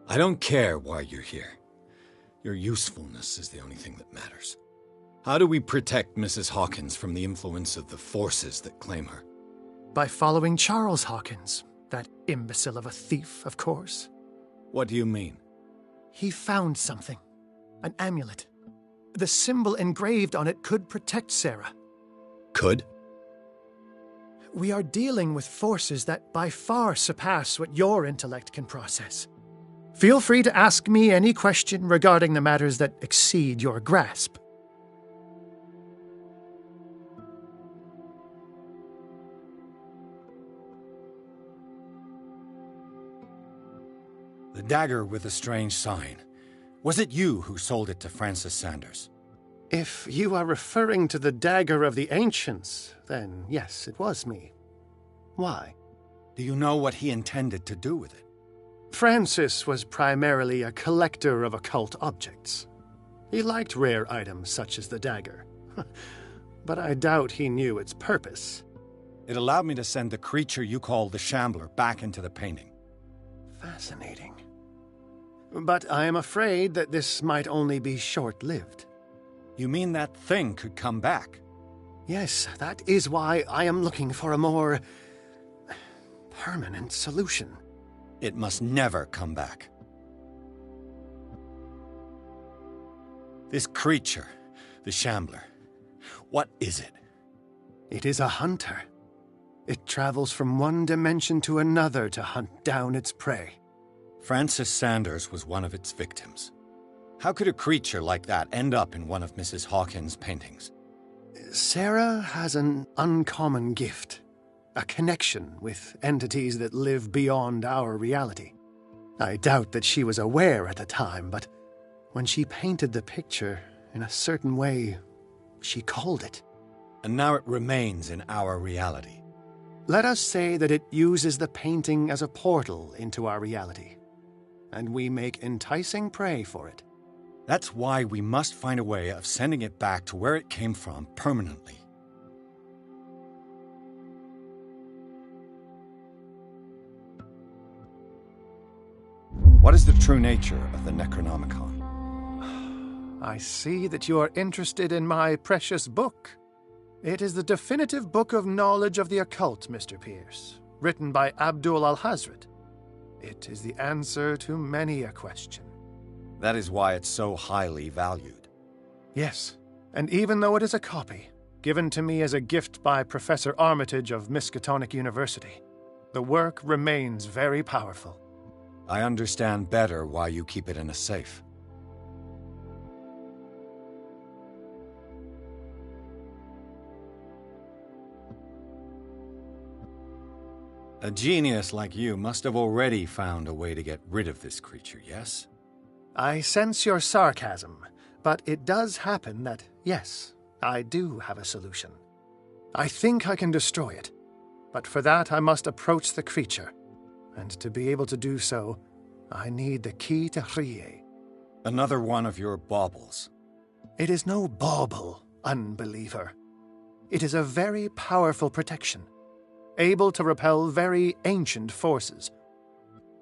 I don't care why you're here. Your usefulness is the only thing that matters. How do we protect Mrs. Hawkins from the influence of the forces that claim her? By following Charles Hawkins, that imbecile of a thief, of course. What do you mean? He found something. An amulet. The symbol engraved on it could protect Sarah. Could? We are dealing with forces that by far surpass what your intellect can process. Feel free to ask me any question regarding the matters that exceed your grasp. The dagger with the strange sign. Was it you who sold it to Francis Sanders? If you are referring to the dagger of the ancients, then yes, it was me. Why? Do you know what he intended to do with it? Francis was primarily a collector of occult objects. He liked rare items such as the dagger. But I doubt he knew its purpose. It allowed me to send the creature you call the Shambler back into the painting. Fascinating. But I am afraid that this might only be short-lived. You mean that thing could come back? Yes, that is why I am looking for a more permanent solution. It must never come back. This creature, the Shambler, what is it? It is a hunter. It travels from one dimension to another to hunt down its prey. Francis Sanders was one of its victims. How could a creature like that end up in one of Mrs. Hawkins' paintings? Sarah has an uncommon gift. A connection with entities that live beyond our reality. I doubt that she was aware at the time, but When she painted the picture in a certain way, she called it. And now it remains in our reality. Let us say that it uses the painting as a portal into our reality, and we make enticing prey for it. That's why we must find a way of sending it back to where it came from permanently. What is the true nature of the Necronomicon? I see that you are interested in my precious book. It is the definitive book of knowledge of the occult, Mr. Pierce, written by Abdul Alhazred. It is the answer to many a question. That is why it's so highly valued. Yes, and even though it is a copy, given to me as a gift by Professor Armitage of Miskatonic University, the work remains very powerful. I understand better why you keep it in a safe. A genius like you must have already found a way to get rid of this creature, yes? I sense your sarcasm, but it does happen that, yes, I do have a solution. I think I can destroy it, but for that I must approach the creature, and to be able to do so, I need the key to Hrye. Another one of your baubles. It is no bauble, unbeliever. It is a very powerful protection, able to repel very ancient forces.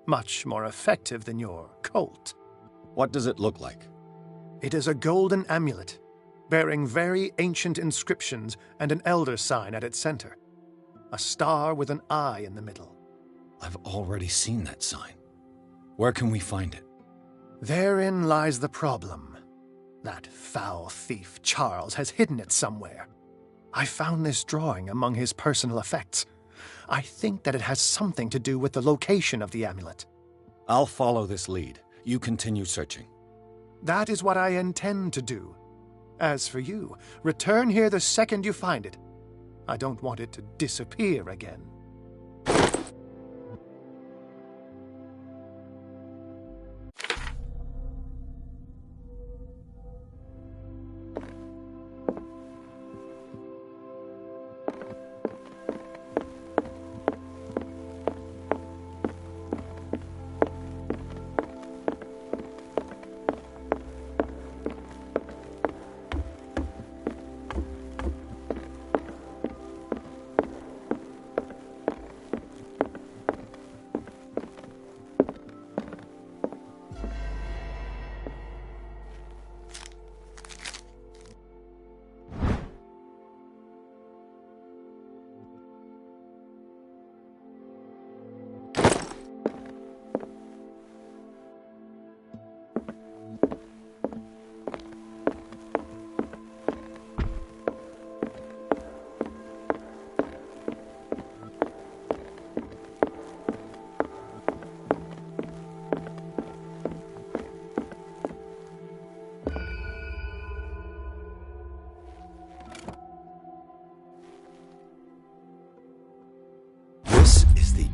Much more effective than your Colt. What does it look like? It is a golden amulet, bearing very ancient inscriptions and an elder sign at its center. A star with an eye in the middle. I've already seen that sign. Where can we find it? Therein lies the problem. That foul thief Charles has hidden it somewhere. I found this drawing among his personal effects. I think that it has something to do with the location of the amulet. I'll follow this lead. You continue searching. That is what I intend to do. As for you, return here the second you find it. I don't want it to disappear again.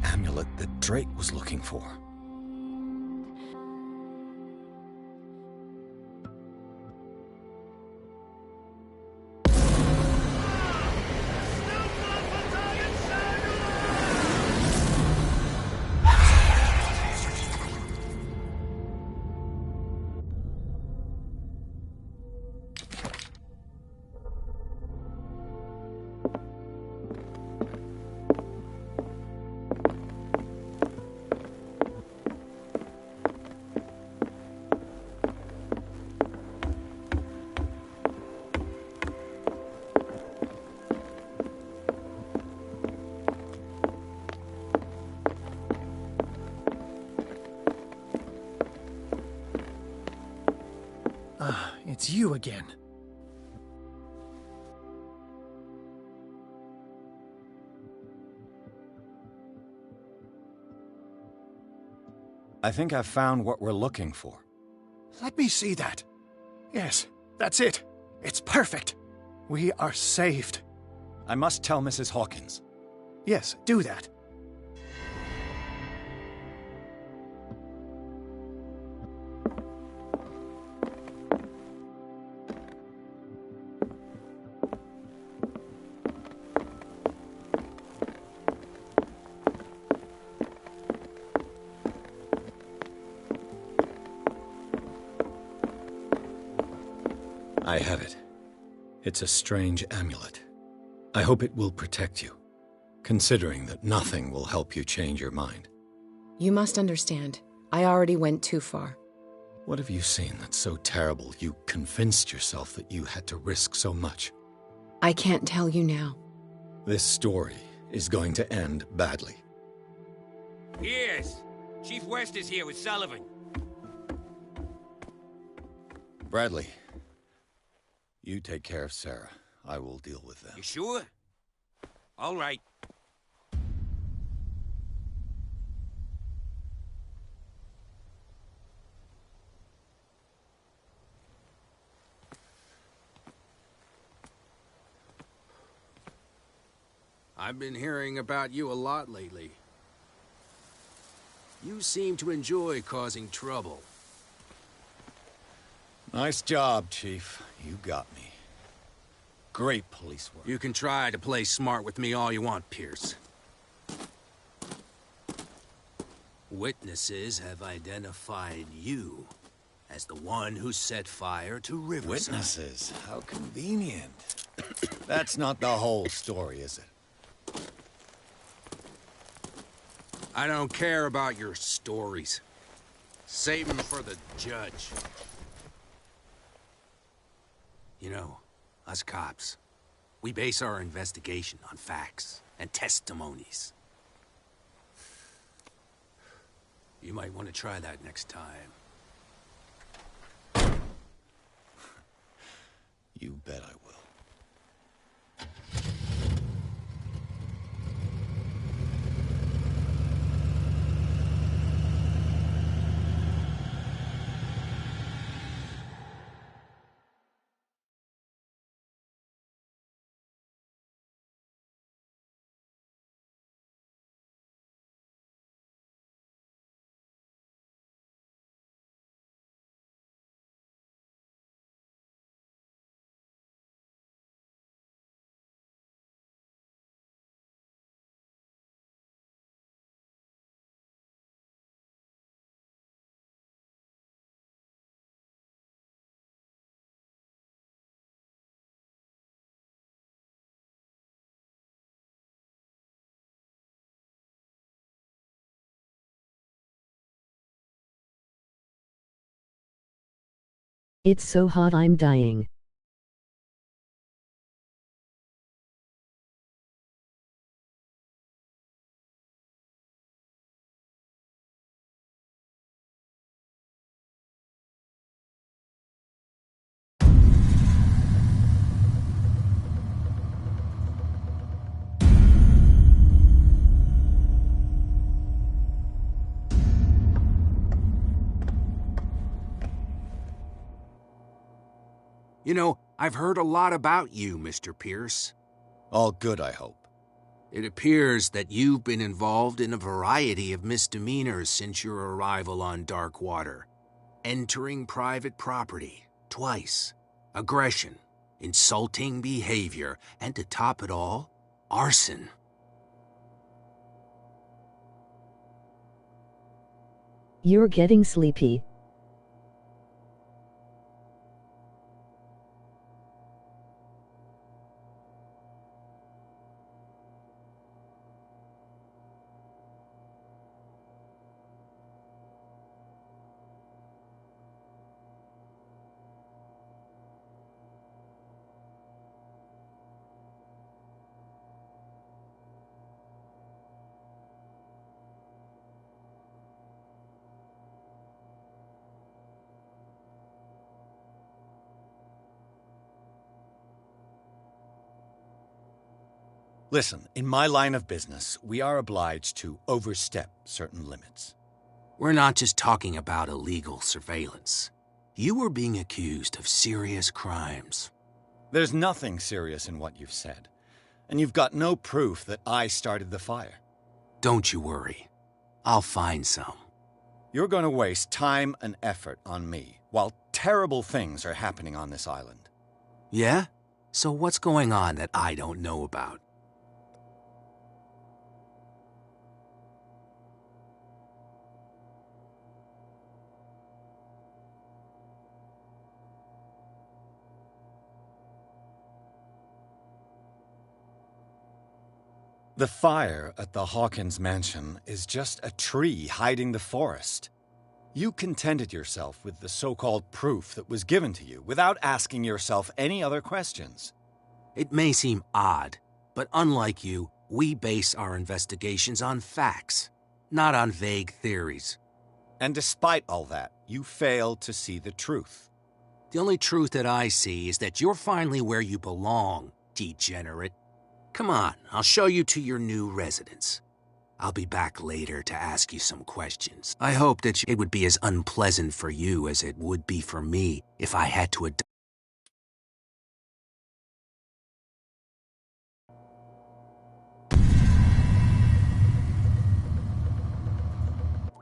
Amulet that Drake was looking for. It's you again. I think I've found what we're looking for. Let me see that. Yes, that's it. It's perfect. We are saved. I must tell Mrs. Hawkins. Yes, do that. I have it. It's a strange amulet. I hope it will protect you, considering that nothing will help you change your mind. You must understand, I already went too far. What have you seen that's so terrible you convinced yourself that you had to risk so much? I can't tell you now. This story is going to end badly. Yes! Chief West is here with Sullivan. Bradley, you take care of Sarah. I will deal with them. You sure? All right. I've been hearing about you a lot lately. You seem to enjoy causing trouble. Nice job, Chief. You got me. Great police work. You can try to play smart with me all you want, Pierce. Witnesses have identified you as the one who set fire to Riverside. Witnesses? How convenient. That's not the whole story, is it? I don't care about your stories. Save them for the judge. You know, us cops, we base our investigation on facts and testimonies. You might want to try that next time. You bet I will. It's so hot I'm dying. You know, I've heard a lot about you, Mr. Pierce. All good, I hope. It appears that you've been involved in a variety of misdemeanors since your arrival on Darkwater. Entering private property, twice. Aggression, insulting behavior, and to top it all, arson. You're getting sleepy. Listen, in my line of business, we are obliged to overstep certain limits. We're not just talking about illegal surveillance. You were being accused of serious crimes. There's nothing serious in what you've said, and you've got no proof that I started the fire. Don't you worry. I'll find some. You're going to waste time and effort on me, while terrible things are happening on this island. Yeah? So what's going on that I don't know about? The fire at the Hawkins mansion is just a tree hiding the forest. You contented yourself with the so-called proof that was given to you without asking yourself any other questions. It may seem odd, but unlike you, we base our investigations on facts, not on vague theories. And despite all that, you failed to see the truth. The only truth that I see is that you're finally where you belong, degenerate. Come on, I'll show you to your new residence. I'll be back later to ask you some questions. I hope that it would be as unpleasant for you as it would be for me if I had to adopt.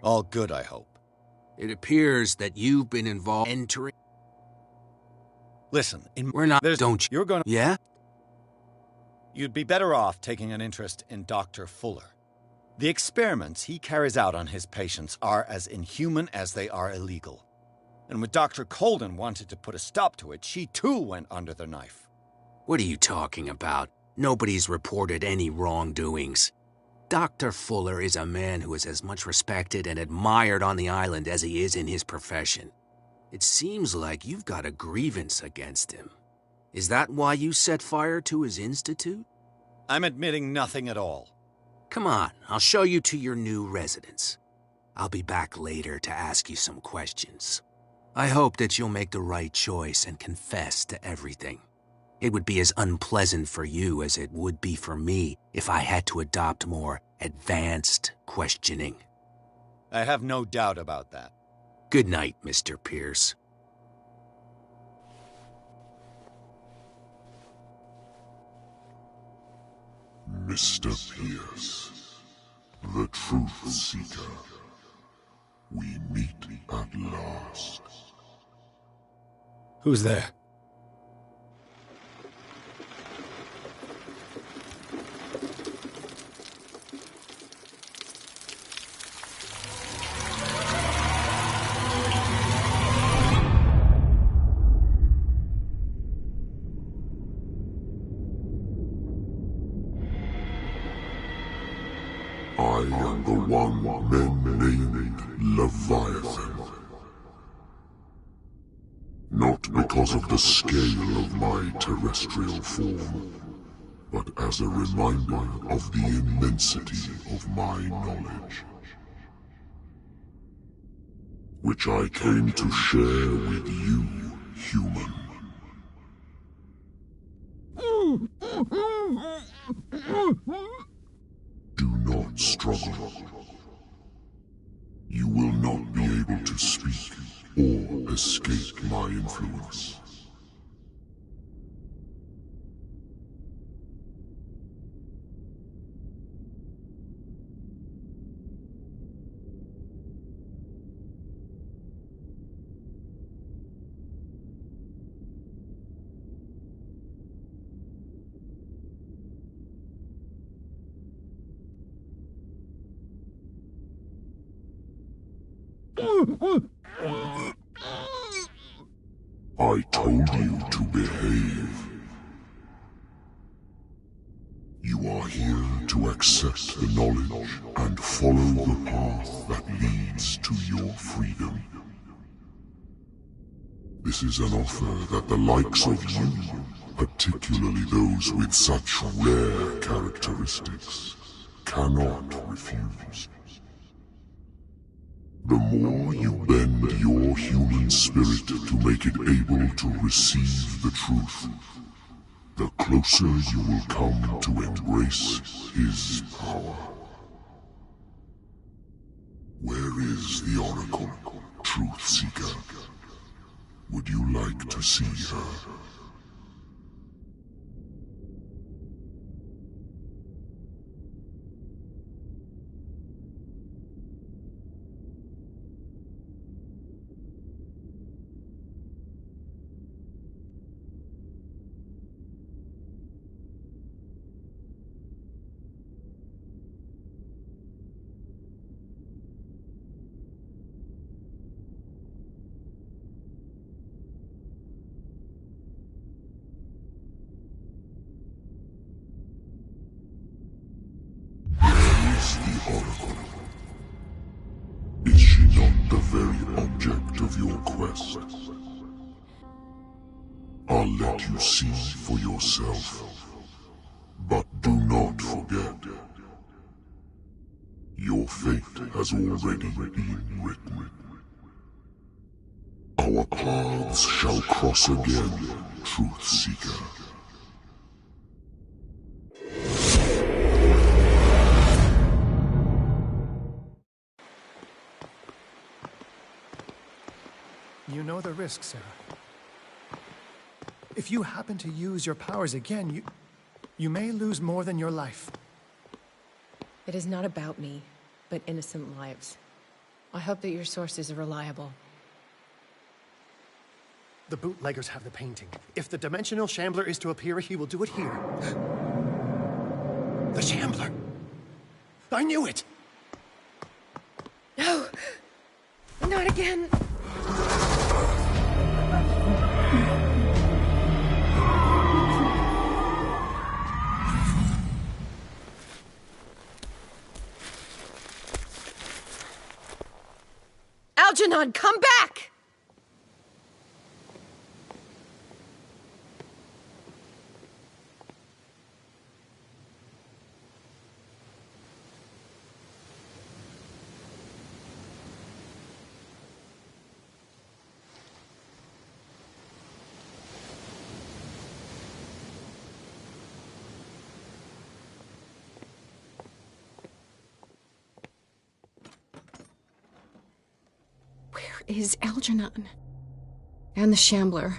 All good, I hope. It appears that you've been involved in entering... Listen, We're not... Don't you... You're gonna... Yeah? You'd be better off taking an interest in Dr. Fuller. The experiments he carries out on his patients are as inhuman as they are illegal. And when Dr. Colden wanted to put a stop to it, she too went under the knife. What are you talking about? Nobody's reported any wrongdoings. Dr. Fuller is a man who is as much respected and admired on the island as he is in his profession. It seems like you've got a grievance against him. Is that why you set fire to his institute? I'm admitting nothing at all. Come on, I'll show you to your new residence. I'll be back later to ask you some questions. I hope that you'll make the right choice and confess to everything. It would be as unpleasant for you as it would be for me if I had to adopt more advanced questioning. I have no doubt about that. Good night, Mr. Pierce. Mr. Pierce, the Truth Seeker, we meet at last. Who's there? I am the one men named Leviathan. Not because of the scale of my terrestrial form, but as a reminder of the immensity of my knowledge, which I came to share with you, human. Do not struggle. You will not be able to speak or escape my influence. I told you to behave. You are here to accept the knowledge and follow the path that leads to your freedom. This is an offer that the likes of you, particularly those with such rare characteristics, cannot refuse. The more you bend your human spirit to make it able to receive the truth, the closer you will come to embrace his power. Where is the Oracle, Truth Seeker? Would you like to see her? is the Oracle? Is she not the very object of your quest? I'll let you see for yourself. But do not forget, your fate has already been written. Our paths shall cross again, Truth Seeker. You know the risk, Sarah. If you happen to use your powers again, you may lose more than your life. It is not about me, but innocent lives. I hope that your sources are reliable. The bootleggers have the painting. If the Dimensional Shambler is to appear, he will do it here. The Shambler! I knew it! No! Not again! Algernon, come back! Is Algernon and the Shambler.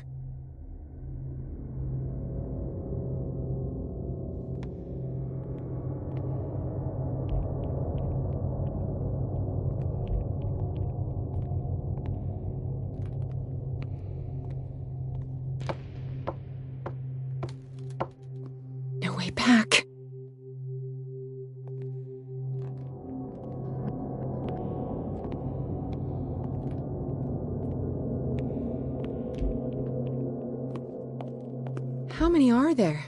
No way back. How many are there?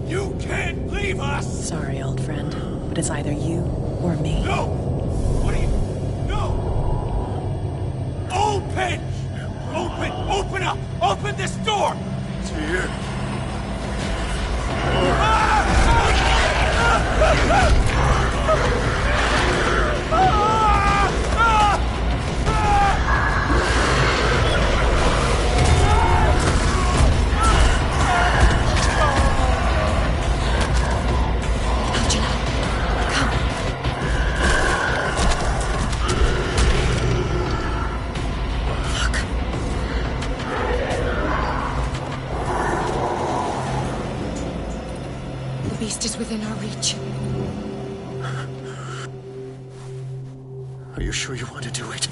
You can't leave us! Sorry, old friend, but it's either you or me. No! What are you... No! Open! Open up! Open this door! It's here. The beast is within our reach. Are you sure you want to do it?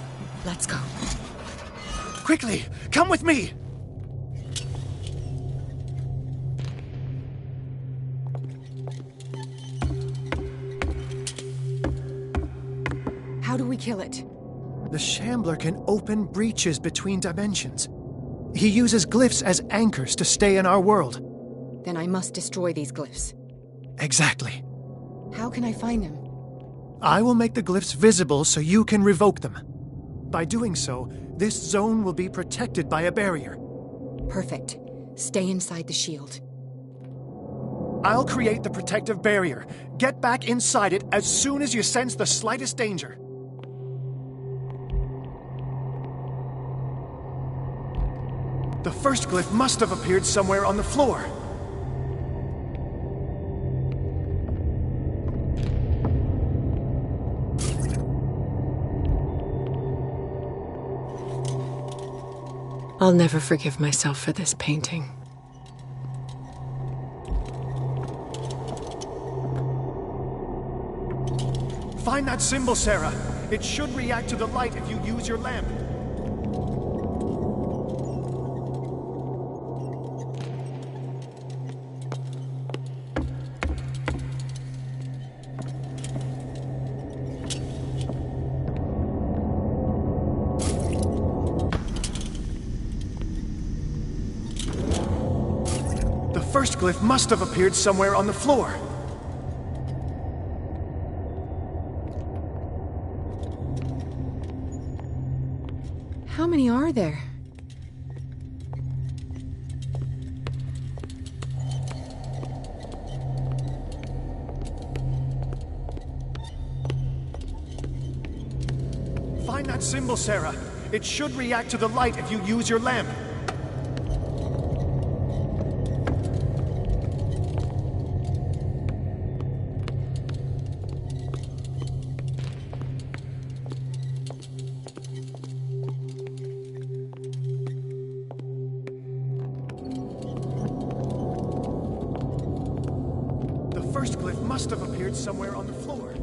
Let's go. Quickly! Come with me! How do we kill it? The Shambler can open breaches between dimensions. He uses glyphs as anchors to stay in our world. Then I must destroy these glyphs. Exactly. How can I find them? I will make the glyphs visible so you can revoke them. By doing so, this zone will be protected by a barrier. Perfect. Stay inside the shield. I'll create the protective barrier. Get back inside it as soon as you sense the slightest danger. The first glyph must have appeared somewhere on the floor. I'll never forgive myself for this painting. Find that symbol, Sarah. It should react to the light if you use your lamp. The first glyph must have appeared somewhere on the floor. How many are there? Find that symbol, Sarah. It should react to the light if you use your lamp. The first glyph must have appeared somewhere on the floor.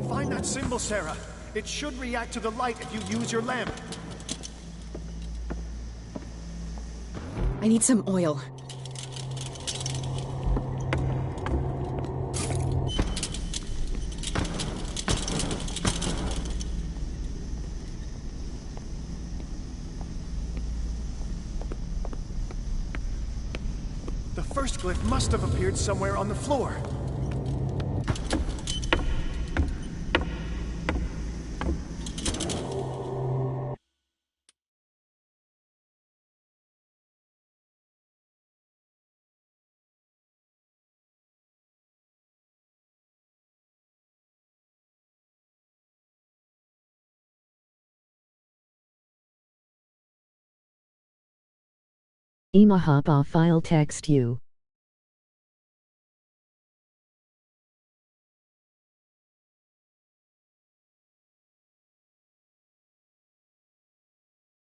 Find that symbol, Sarah. It should react to the light if you use your lamp. I need some oil. The first glyph must have appeared somewhere on the floor. Imahapa file text you.